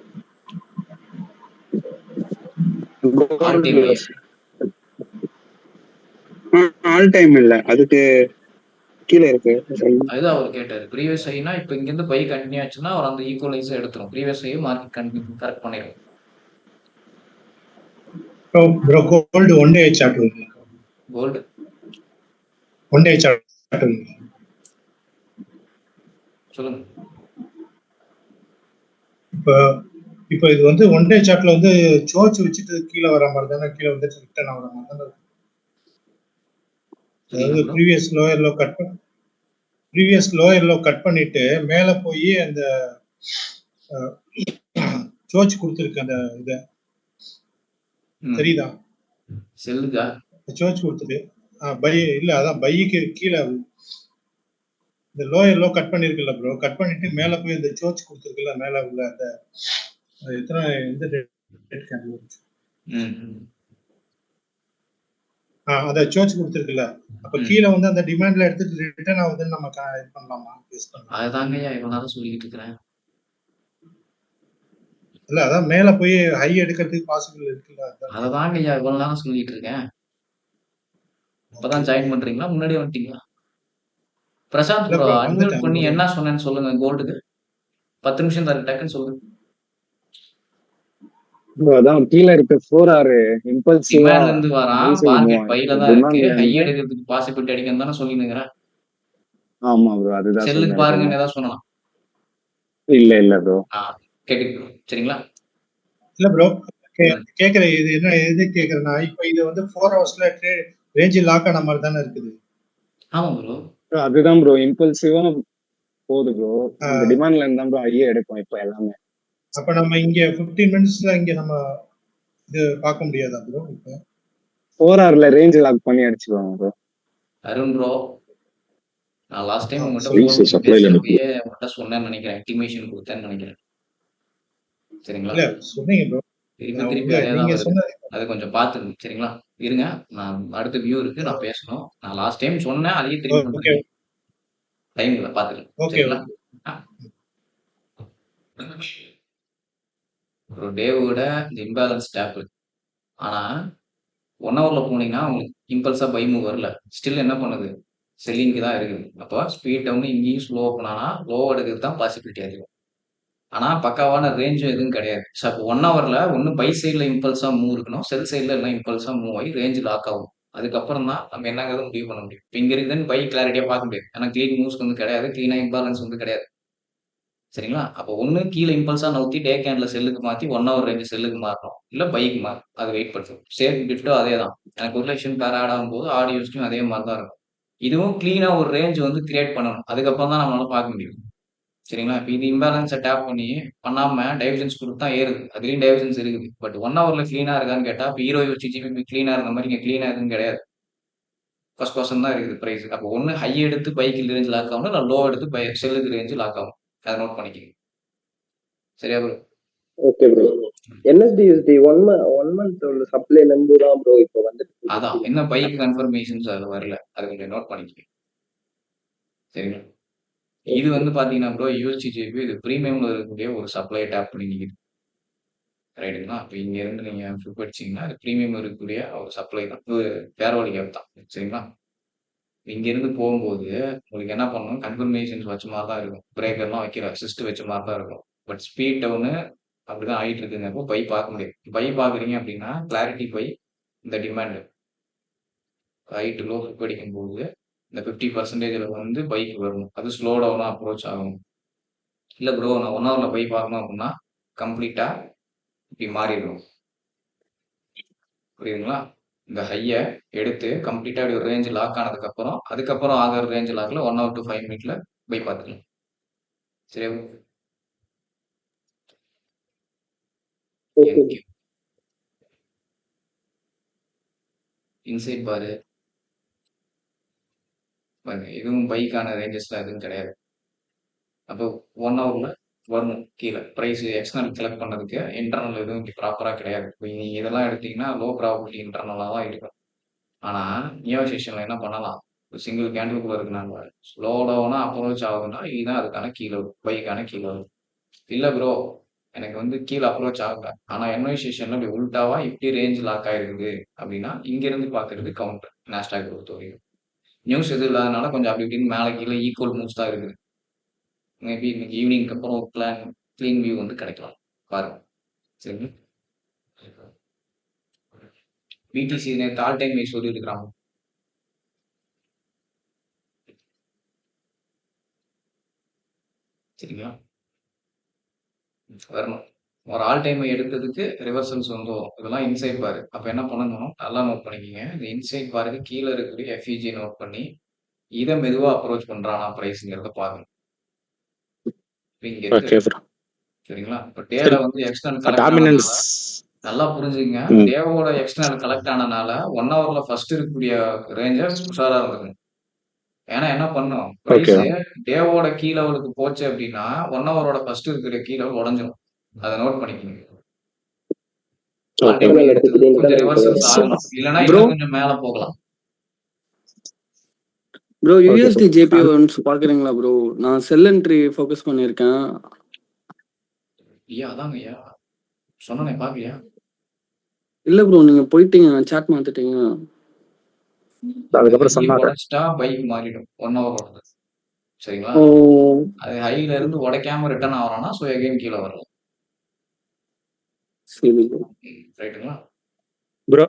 Speaker 7: all time இல்ல, அதுக்கு கீழே இருக்கு.
Speaker 2: அதுதான் அவர் கேட்டாரு. ப்ரீவியஸ் ஐனா இப்போ இங்க இருந்து பை கண்டினியூ ஆச்சுன்னா அவர் அந்த ஈக்குவலைஸ் எடுத்துரும். ப்ரீவியஸ் ஐ மார்க்கெட் கரெக்ட் பண்ணிடும்.
Speaker 10: Bro gold one day chart
Speaker 2: gold
Speaker 10: one day chart
Speaker 2: சொல்லுங்க.
Speaker 10: இப்போ இது வந்து ஒன் டே சார்ட்ல வந்து சோச்சு வச்சுட்டு கீழே வர மாதிரி தானே, கீழே வந்துட்டு ரிட்டர்ன் ஆகிற மாதிரி தானே. அதாவது ப்ரீவியஸ் லோயர் லோ கட் பண்ணிட்டு மேல போய் அந்த சோச்சு கொடுத்துருக்கு அந்த இதை தெரியுதா?
Speaker 2: செல்லுதா
Speaker 10: சோச்சு கொடுத்துட்டு பை இல்ல அதான் பைக்கு கீழே இந்த லோயர் லோ கட் பண்ணிருக்குல்ல ப்ரோ, கட் பண்ணிட்டு மேல போய் அந்த சோச்சு கொடுத்துருக்குல்ல மேல உள்ள அந்த எத்தனை எந்த டேட் கேண்டில் அத சோச்சு கொடுத்துருக்குல்ல, அப்ப கீழே வந்து அந்த டிமாண்ட்ல எடுத்துட்டு ரிட்டர்ன் ஆகுதுன்னு நம்ம இது பண்ணலாமா?
Speaker 2: அதுதாங்க இவ்வளவு நேரம் சொல்லிட்டு இருக்கிறேன்.
Speaker 10: இல்ல அதான் மேல போய் ஹை எடுக்கிறதுக்கு பாசிபிள் இருக்குல்ல.
Speaker 2: அததாங்க இவ்வளவு நேரம் சொல்லிட்டு இருக்கேன். இப்பதான் ஜாயின் பண்றீங்களா முன்னாடியே வந்துட்டீங்களா? பிரசாந்த் ப்ரோ அன்மியூட் பண்ணி என்ன சொன்னேன்னு சொல்லுங்க. கோல்டுக்கு 10 நிமிஷம் தான் இருக்கு. டக்குன்னு சொல்லுங்க.
Speaker 3: அதான் கீழே இருக்க 4 ஆர் இம்பல்சிவா
Speaker 2: இருந்து வரான். மார்க்கெட் பையில தான் இருக்கு. ஹை எடுக்கிறதுக்கு பாசிபிலிட்டி அடிக்கணும் தானே சொல்லினுக்கிறேன்.
Speaker 3: ஆமா ப்ரோ, அதுதான்
Speaker 2: செல்லுக்கு பாருங்கன்னு ஏதாவது சொல்லலாம்.
Speaker 3: இல்ல ப்ரோ
Speaker 2: கேட்டுக்கிறோம். சரிங்களா?
Speaker 10: இல்ல ப்ரோ கேக்குறேன். இது என்ன எது கேக்குறேன்னா, இப்போ இது வந்து 4 ஹவர்ஸ்ல ரேஞ்ச் லாக் ஆன மாதிரி தானே இருக்குது.
Speaker 2: ஆமா ப்ரோ,
Speaker 3: அதுதான் ப்ரோ இம்பல்சிவா போகுது ப்ரோ. இந்த டிமாண்ட்ல இருந்தா ப்ரோ ஹையே எடுக்கும் இப்போ எல்லாமே.
Speaker 10: அப்ப நம்ம இங்க 15 மினிட்ஸ்ல இங்க நம்ம இது பார்க்க முடியாதா ப்ரோ? இப்போ
Speaker 3: 4 ஹவர்ல ரேஞ்ச் லாக் பண்ணி அடிச்சுக்குவாங்க ப்ரோ.
Speaker 2: அருண் ப்ரோ, நான் லாஸ்ட் டைம் உங்கள்கிட்ட சொன்னேன்னு நினைக்கிறேன். எஸ்டிமேஷன் கொடுத்தேன்னு நினைக்கிறேன். சரிங்களா?
Speaker 10: இல்ல சொன்னீங்க ப்ரோ.
Speaker 2: திருப்பி அதே தான் வருது. அது கொஞ்சம் பார்த்துங்க. சரிங்களா? இருங்க, நான் அடுத்த வியூ இருக்கு, நான் பேசணும். நான் லாஸ்ட் டைம் சொன்னேன், அதையே திருப்பி டைம் இல்லை பார்த்துக்கலாம். சரிங்களா? ஒரு டேவோட இந்த இம்பேலன்ஸ் டேப். ஆனா 1 ஹவர்ல போனீங்கன்னா உங்களுக்கு இம்பல்ஸா பை மூவ் வரல. ஸ்டில் என்ன பண்ணுது? செல்லிங்க்கு தான் இருக்குது. அப்போ ஸ்பீட் டவுன் இங்கேயும் ஸ்லோ பண்ணானா லோ எடுக்கிறது தான் பாசிபிலிட்டி அதிகம். ஆனா பக்காவான ரேஞ்சும் எதுவும் கிடையாது. ஸோ அப்போ 1 ஹவர்ல ஒன்று பை சைடில் இம்பல்ஸா மூவ் இருக்கணும், செல் சைடில் எல்லாம் இம்பல்ஸா மூவ் ஆகி ரேஞ்ச் லாக் ஆகும். அதுக்கப்புறம் தான் நம்ம என்னங்கிறத முடிவு பண்ண முடியும். இப்போ இங்கே இருக்குதுன்னு பை கிளாரிட்டியாக பார்க்க முடியாது. ஏன்னா க்ளீன் மூவ்ஸ் வந்து கிடையாது, க்ளீனாக இம்பேலன்ஸ் வந்து கிடையாது. சரிங்களா? அப்போ ஒன்று கீழே இம்பல்ஸா நவுத்தி டே கேண்டில் செல்லுக்கு மாற்றி 1 ஹவர் ரேஞ்சு செல்லுக்கு மாறணும், இல்லை பைக்கு மாறும். அது வெயிட் பண்ணுறோம். சேம் டிஃப்டோ அதே தான். எனக்கு ஒரு லட்சம் பேர் ஆட் ஆகும்போது ஆடியோஸ்லையும் அதே மாதிரி தான் இருக்கும். இதுவும் கிளீனாக ஒரு ரேஞ்ச் வந்து கிரியேட் பண்ணணும். அதுக்கப்புறம் தான் நம்மளால பார்க்க முடியும். சரிங்களா? இப்போ இது இம்பேலன்ஸை டேப் பண்ணி பண்ணாமல் டைவர்ஜன்ஸ் கொடுத்து தான் ஏறுது. அதுலேயும் டைவர்ஜன்ஸ் இருக்குது. பட் 1 ஹவரில் க்ளீனாக இருக்கான்னு கேட்டால் இப்போ ஹீரோ வச்சு ஜிபிபி க்ளீனாக இருந்த மாதிரி இங்கே க்ளீனாக எதுவும் கிடையாது. ஃபர்ஸ்ட் பர்சன் தான் இருக்குது ப்ரைஸ். அப்போ ஒன்று ஹை எடுத்து பைக்கு ரேஞ்ச் லாக் ஆகணும், இல்லை லோ எடுத்து செல்லுக்கு ரேஞ்சு லாக் ஆகும். அதை நோட் பண்ணிக்கோங்க. சரியா bro?
Speaker 9: Okay bro. NSDSD 1 month உள்ள சப்ளைல இருந்து தான் ப்ரோ இப்போ வந்து
Speaker 2: அதான் என்ன பைக் கன்ஃபர்மேஷன்ஸ் அது வரல. அது கொஞ்சம் நோட் பண்ணிக்கோங்க. சரிங்களா? இது வந்து பாத்தீங்கன்னா ப்ரோ யூஎஸ்டிஜிபி இது பிரீமியம்ல இருக்கக்கூடிய ஒரு சப்ளை டேப் பண்ணி நிக்குது. ரைட்டுங்களா? அப்ப இங்கேருந்து நீங்க ஃபிளிப் அடிச்சீங்கன்னா, அது பிரீமியம் இருக்கக்கூடிய ஒரு சப்ளை தான். ஒரு பேரவழி கேப் தான். சரிங்களா? இங்கேருந்து போகும்போது உங்களுக்கு என்ன பண்ணணும், கன்ஃபர்மேஷன்ஸ் வச்ச மாரி தான் இருக்கும். பிரேக்கர்லாம் வைக்கிற அசிஸ்ட் வச்ச மாரி தான் இருக்கும். பட் ஸ்பீட் டவுனு அப்படிதான் ஆயிட்டு இருக்குங்கிறப்போ பை பார்க்க முடியாது. பை பார்க்குறீங்க அப்படின்னா, கிளாரிட்டி பை இந்த demand high to low flip அடிக்கும்போது இந்த 50% வந்து பைக்கு வரணும். அது ஸ்லோ டவுனா அப்ரோச் ஆகணும். இல்ல ப்ரோ நான் 1 ஹவர்ல பை பார்க்கணும் அப்படின்னா, கம்ப்ளீட்டா இப்படி மாறிடும். புரியுதுங்களா? இந்த ஹைய எடுத்து கம்ப்ளீட்டா இப்படி ஒரு ரேஞ்ச் லாக் ஆனதுக்கப்புறம், அதுக்கப்புறம் ஆகுற ரேஞ்ச் லாக்ல 1 ஹவர் டூ 5 மினிட்ல பை பார்த்துக்கலாம். சரியா ப்ரோ?
Speaker 9: ஓகே
Speaker 2: எனக்கு இன்சைட் பாரு பாருங்க. இதுவும் பைக்கான ரேஞ்சஸ்லாம் எதுவும் கிடையாது. அப்போ 1 ஹவர்ல வரணும் கீழ. பிரைஸ் எக்ஸ்டர்னல் செலக்ட் பண்ணதுக்கு இன்டர்னல் எதுவும் இப்படி ப்ராப்பரா கிடையாது. இப்ப நீங்க இதெல்லாம் எடுத்தீங்கன்னா, லோ ப்ராபபிலிட்டி இன்டர்னலா தான் இருக்கும். ஆனா, நியோ செஷன்ல என்ன பண்ணலாம்? ஒரு சிங்கிள் கேண்டில்குள்ள இருக்கனால ஸ்லோ டவுனா அப்ரோச் ஆகுதுன்னா, இதுதான் அதுக்கான கீழோடு. பைக்கான கீழோடு. இல்ல ப்ரோ, எனக்கு வந்து கீழ அப்ரோச் ஆகல. ஆனா என்ஒய் செஷன்ல இப்படி உல்டாவா இப்படி ரேஞ்ச் லாக் ஆயிருக்குது அப்படின்னா, இங்கிருந்து பார்க்கிறது கவுண்டர். நாஸ்டாக் பொறுத்தவரைக்கும். நியூஸ் எதுவும் இல்லாதனால கொஞ்சம் அப்படி இப்படின்னு மேல கீழ ஈக்குவல் மூவ்ஸ் தான் இருக்குது. மேபி இன்னைக்கு ஈவினிங்க்கு அப்புறம் கிளீன் வியூ வந்து கிடைக்கலாம். பாருங்க. சரிங்களா? பிடிசி நேத்து ஆல் டைம் ஹை சொல்லியிருக்கிறாங்க. சரிங்களா? வரணும். ஒரு ஆல் டைம் ஹை எடுத்ததுக்கு ரிவர்சல்ஸ் வந்துரும். இதெல்லாம் இன்சைட் பார். அப்ப என்ன பண்ணணும்? நல்லா நோட் பண்ணிக்கங்க. இந்த இன்சைட் பாருக்கு கீழ இருக்கக்கூடிய எஃப்இஜி நோட் பண்ணி, இத மெதுவா அப்ரோச் பண்றானா பிரைஸ்ங்கிறத பாக்கணும். இங்க இருக்கு.
Speaker 5: Okay bro.
Speaker 2: சரிங்களா? இப்ப டேல
Speaker 5: சரி.
Speaker 2: வந்து எக்ஸ்டர்னல் கலெக்ட்
Speaker 5: டாமினன்ஸ்.
Speaker 2: ஆனதுனால நல்லா புரிஞ்சுக்கங்க.
Speaker 5: ம்.
Speaker 2: டேவோட எக்ஸ்டர்னல் கலெக்ட் ஆனனால 1 ஹவர்ல ஃபர்ஸ்ட் இருக்கக்கூடிய ரேஞ்ச உஷாரா இருந்துக்கணும். ஏன்னா என்ன பண்ணும்?
Speaker 5: ஓகே.
Speaker 2: பிரைஸ் டேவோட கீ லெவலுக்கு போச்சு அப்படின்னா, 1 ஹவரோட ஃபர்ஸ்ட் இருக்கிற கீ லெவல் உடைஞ்சிரும். அத நோட் பண்ணிக்கங்க. All
Speaker 5: okay.
Speaker 2: Time high
Speaker 9: internal
Speaker 2: எடுத்தது
Speaker 9: எடுத்துட்டு
Speaker 2: கொஞ்சம்
Speaker 9: இன்டர்னல்
Speaker 2: ரிவர்சல்ஸ்
Speaker 9: போயிடும்.
Speaker 2: ஆகலாம். இல்லன்னா
Speaker 8: ப்ரோ
Speaker 2: இன்னும் கொஞ்சம் மேல போகலாம்.
Speaker 8: Bro
Speaker 5: okay bro.
Speaker 8: USD JP once பாக்குறீங்களா ப்ரோ? நான் செல் என்ட்ரி ஃபோக்கஸ் பண்ணியிருக்கேன்.
Speaker 2: ஐயா அதாங்க ஐயா. சொன்னனே பாக்கலையா?
Speaker 8: இல்ல ப்ரோ நீங்க போயிட்டீங்க, சாட் மாத்திட்டீங்க.
Speaker 2: அந்த
Speaker 5: அதுக்கப்புறம்
Speaker 2: ஹைய
Speaker 5: சொன்னாரு.
Speaker 2: உடைச்சிட்டா பைக் மாறிடும். 1 ஹவரோடது. சரிங்களா?
Speaker 8: ஓ
Speaker 2: அது ஹைல இருந்து உடைக்காம ரிட்டர்ன் ஆவறான்னா, சோ எகைன் கீழ வரலாம்.
Speaker 8: சரி ப்ரோ.
Speaker 2: ரைட்டுங்களா?
Speaker 5: ப்ரோ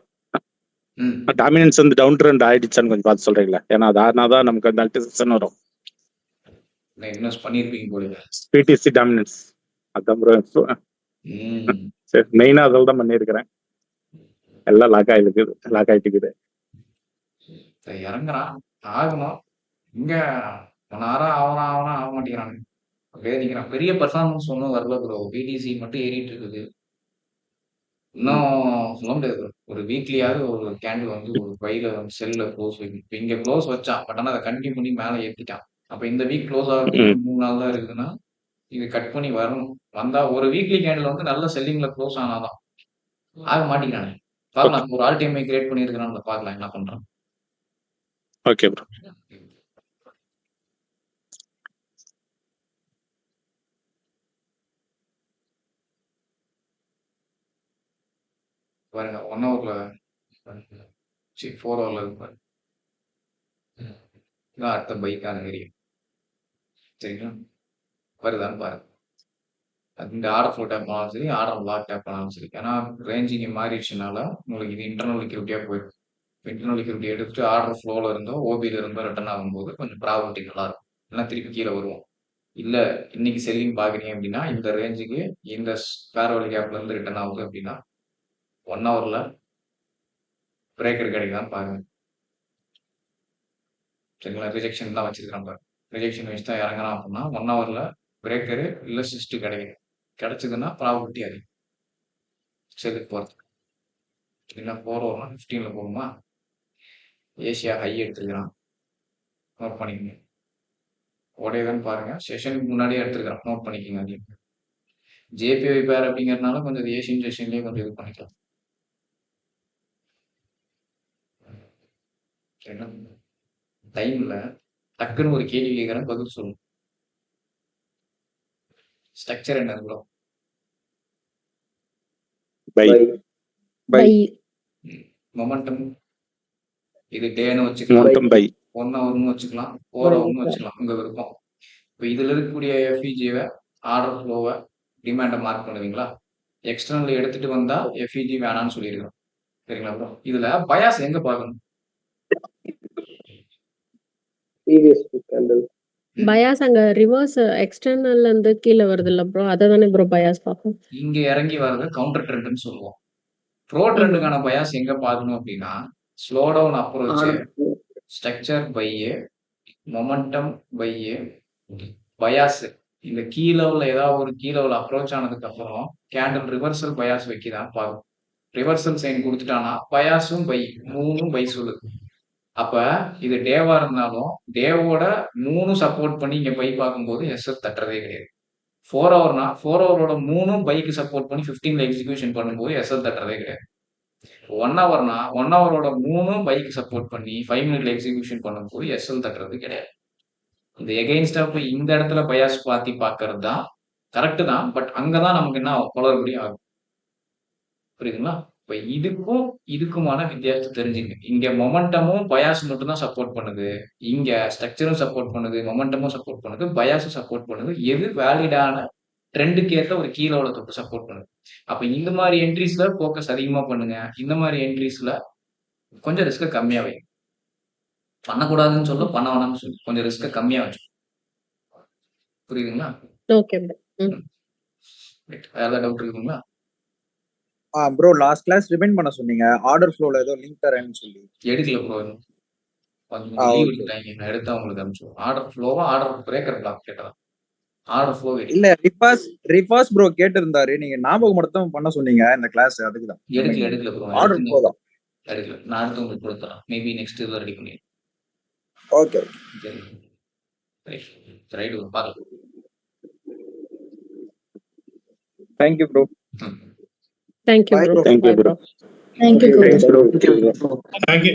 Speaker 2: ம்.
Speaker 5: டாமினன்ஸ் வந்து டவுன் ட்ரெண்ட் ஆயிடுச்சான்னு கொஞ்சம் பார்த்து சொல்றீங்களா? ஏன்னா அது ஆனாதான் நமக்கு அந்த அல்டிசன் வரும்.
Speaker 2: இன்வெஸ்ட் பண்ணியிருப்பீங்க போலயே.
Speaker 5: BTC dominance. அதான் ப்ரோ.
Speaker 2: ம்.
Speaker 5: சரி, மெயினா அதில் தான் பண்ணியிருக்கிறேன். எல்லாம் லாக் ஆயிட்டு இருக்குது.
Speaker 2: இறங்குறான். ஆகணும். இங்க 1 ஹவரா ஆவறான் ஆக மாட்டேங்கிறானுங்க. அப்படியே நிக்கிறான். பெரிய பெர்ஃபார்மன்ஸ் ஒண்ணும் வரல ப்ரோ. பிடிசி மட்டும் ஏறிட்டு இருக்குது. இன்னும் சொல்ல முடியாது ப்ரோ. ஒரு வீக்லியாவது ஒரு கேண்டில் வந்து ஒரு பைல வந்து செல்ல க்ளோஸ் வைக்கணும். இப்ப இங்க க்ளோஸ் வச்சான். பட் ஆனா அத கன்டின்யூ பண்ணி மேல ஏத்திட்டான். அப்ப இந்த வீக் க்ளோஸ் ஆகுறதுக்கு
Speaker 5: ம்.
Speaker 2: இன்னும் 3 நாள் தான் இருக்குதுன்னா, இது கட் பண்ணி வரணும். வந்தா ஒரு வீக்லி கேண்டில் வந்து நல்ல செல்லிங்ல க்ளோஸ் ஆனாதான். ஆக மாட்டேங்கிறானே.
Speaker 5: ஓகே.
Speaker 2: பார்க்கலாம். ஒரு ஆல் டைம் ஹை கிரியேட் பண்ணியிருக்கிறான்ல பார்க்கலாம் என்ன பண்றான்.
Speaker 5: Okay bro.
Speaker 2: பாருங்க 1 ஹவர்ல 4 ஹவர்ல இருக்கு பாருங்க. இதான் அடுத்த பைக்கான ஏரியா. சரிங்களா? வருதான்னு பாருங்க. அது இந்த ஆர்டர் ஃப்ளோ டேப் பண்ணாலும் சரி, ஆர்டர் பிளாக் டேப் பண்ணாலும் சரி. ஏன்னா ரேஞ்ச் இங்க மாறிடுச்சுனால உங்களுக்கு இது இன்டர்னல் லிக்விடிட்டியா போயிடும். இன்டர்னல் லிக்விடிட்டி எடுத்துட்டு ஆர்டர் ஃப்ளோல இருந்தோ, ஓபில இருந்தோ ரிட்டர்ன் ஆகும்போது கொஞ்சம் ப்ராபபிலிட்டி நல்லா இருக்கும். இல்லைன்னா திருப்பி கீழே வருவோம். இல்ல இன்னைக்கு செல்லிங் பாக்குறீங்க அப்படின்னா, இந்த ரேஞ்சுக்கு இந்த ஃபேர்வெல் கேப்ல இருந்து ரிட்டர்ன் ஆகுது அப்படின்னா, 1 ஹவர்ல பிரேக்கர் கிடைக்குதான்னு பாருங்க. சரிங்களா? ரிஜெக்ஷன் தான் வச்சிருக்கான் பாருங்க. ரிஜெக்ஷன் வச்சு தான் இறங்குறான் அப்படின்னா 1 ஹவர்ல பிரேக்கரு இல்ல சிஸ்ட் கிடைக்கும். கிடைச்சதுன்னா ப்ராபபிலிட்டி அதிகம். செல்லுக்கு போறது. இல்லைன்னா 4 ஹவர்னா 15ல போகுமா? Asia high எடுத்துருக்கிறான். நோட் பண்ணிக்கங்க. உடையதான்னு பாருங்க. செஷனுக்கு முன்னாடியே எடுத்துருக்கிறான். நோட் பண்ணிக்கங்க அதையும். ஜேபிஐ பேர் அப்படிங்கிறதுனால கொஞ்சம் அது ஏசியன் செஷன்லயே கொஞ்சம் இது பண்ணிக்கலாம். சரிங்களா? டைம்ல டக்குன்னு ஒரு கேள்வி கேட்கறேன், பதில் சொல்லுங்க. ஸ்ட்ரக்சர் என்ன bro?
Speaker 5: Buy
Speaker 7: buy
Speaker 1: buy.
Speaker 2: Momentum இது டேன்னு வச்சுக்கலாம்,
Speaker 5: மொமெண்டம் பை
Speaker 2: 1 ஹவர்னு வச்சுக்கலாம், 4 ஹவர்னு வச்சுக்கலாம், உங்க விருப்பம். இப்போ இதுல இருக்கக்கூடிய எஃப்இஜிவை, ஆர்டர் ஃப்ளோவை, டிமாண்டை மார்க் பண்ணுவீங்களா? எக்ஸ்டர்னல் எடுத்துட்டு வந்தா எஃப்இஜி வேணாம்னு சொல்லியிருக்கோம், சரிங்களா ப்ரோ? இதுல பயாஸ் எங்க பார்க்கணும்?
Speaker 9: ப்ரீவியஸ் கேண்டில்
Speaker 1: பயாஸ் அங்க ரிவர்ஸ் எக்ஸ்டர்னல்ல இருந்து கீழ வருதுல்ல ப்ரோ. அததானே ப்ரோ பயாஸ் பார்க்கும்.
Speaker 2: இங்க இறங்கி வர்றது கவுண்டர் ட்ரெண்ட்னு சொல்லுவோம். ப்ரோ
Speaker 1: ஆமா.
Speaker 2: ட்ரெண்டுக்கான பயாஸ் எங்க பார்க்கணும் அப்படின்னா, slow down approach,
Speaker 8: order
Speaker 2: structure buy, momentum buy, bias. இந்த கீ லெவல்ல ஏதாவது ஒரு கீ லெவல் அப்ரோச் ஆனதுக்கு அப்புறம் கேண்டில் ரிவர்சல் பயாஸ் வைக்கிறான் பார்க்கும். ரிவர்சல் சைன் கொடுத்துட்டானா பயாஸும் பை, 3ம் பை சொல்லுது. அப்ப இது டேவா இருந்தாலும் டேவோட 3 சப்போர்ட் பண்ணி இங்க பை பார்க்கும்போது எஸ்எல் தட்டுறதே கிடையாது. 4 ஹவர்னா 4 ஹவரோட 3ம் பைக்கு சப்போர்ட் பண்ணி 15ல எக்ஸிகியூஷன் பண்ணும்போது எஸ்எல் தட்டுறதே கிடையாது. 1 ஹவர்னா 1 ஹவரோட 3ம் பைக்கு சப்போர்ட் பண்ணி 5 மினிட்ல எக்ஸிகியூஷன் பண்ணும்போது எஸ்எல் தட்டுறது கிடையாது. இந்த எகெயின்ஸ்டா போய் இந்த இடத்துல பயாஸ் பாத்தி பார்க்கறது தான் கரெக்ட் தான். பட் அங்கதான் நமக்கு என்ன குளறுபடி ஆகும், புரியுதுங்களா? இப்ப இதுக்கும் இதுக்குமான வித்தியாசத்தை தெரிஞ்சுங்க. இங்க மொமெண்டமும் பயாஸ் மட்டும் தான் சப்போர்ட் பண்ணுது, இங்க ஸ்ட்ரக்சரும் சப்போர்ட் பண்ணுது, மொமெண்டமும் சப்போர்ட் பண்ணுது, பயாஸும் சப்போர்ட் பண்ணுது. எது வேலிடான ட்ரெண்டுக்கு ஏற்ற ஒரு கீழோட தொட்டு சப்போர்ட் பண்ணுது. அப்ப இந்த மாதிரி என்ட்ரிஸ்ல ஃபோக்கஸ் அதிகமா பண்ணுங்க. இந்த மாதிரி என்ட்ரிஸ்ல கொஞ்சம் ரிஸ்க கம்மியா வைங்க. பண்ணக்கூடாதுன்னு சொல்ல, பண்ண வேணாம்னு சொல்லு, கொஞ்சம் ரிஸ்க கம்மியா வச்சு, புரியுதுங்களா?
Speaker 1: Okay bro.
Speaker 2: வேற ஏதாவது டவுட் இருக்குங்களா?
Speaker 11: ப்ரோ லாஸ்ட் கிளாஸ் ரிமைண்ட் பண்ண சொன்னீங்க ஆர்டர் ஃப்ளோல ஏதோ லிங்க் தரேன்னு சொல்லி.
Speaker 2: எடுக்கல ப்ரோ, லீவ் எடுத்துட்டாங்க. நான் எடுத்தா உங்களுக்கு அனுப்பிச்சுடுவோம். ஆர்டர் ஃப்ளோவா ஆர்டர் பிரேக்கர் பிளாக் கேட்டதா? ஆர்டர் ஃப்ளோ
Speaker 11: இல்ல ரிஃபாஸ் ப்ரோ கேட்டிருந்தாரு, நீங்க ஞாபகம் மட்டும் பண்ண சொன்னீங்க இந்த கிளாஸ், அதுக்கு தான்.
Speaker 2: எடுக்கல ப்ரோ,
Speaker 11: ஆர்டர் ஃப்ளோ தான்.
Speaker 2: எடுக்கல. நான் அடுத்து உங்களுக்கு கொடுத்துறேன். மேபி நெக்ஸ்ட் இதில் ரெடி பண்ணிடுறேன்.
Speaker 11: ஓகே
Speaker 2: சரி, ரைட் பார்க்கலாம்.
Speaker 11: Thank you bro.
Speaker 1: Thank you bro.
Speaker 5: Thank you bro.
Speaker 1: Thank you bro.
Speaker 3: Thank you.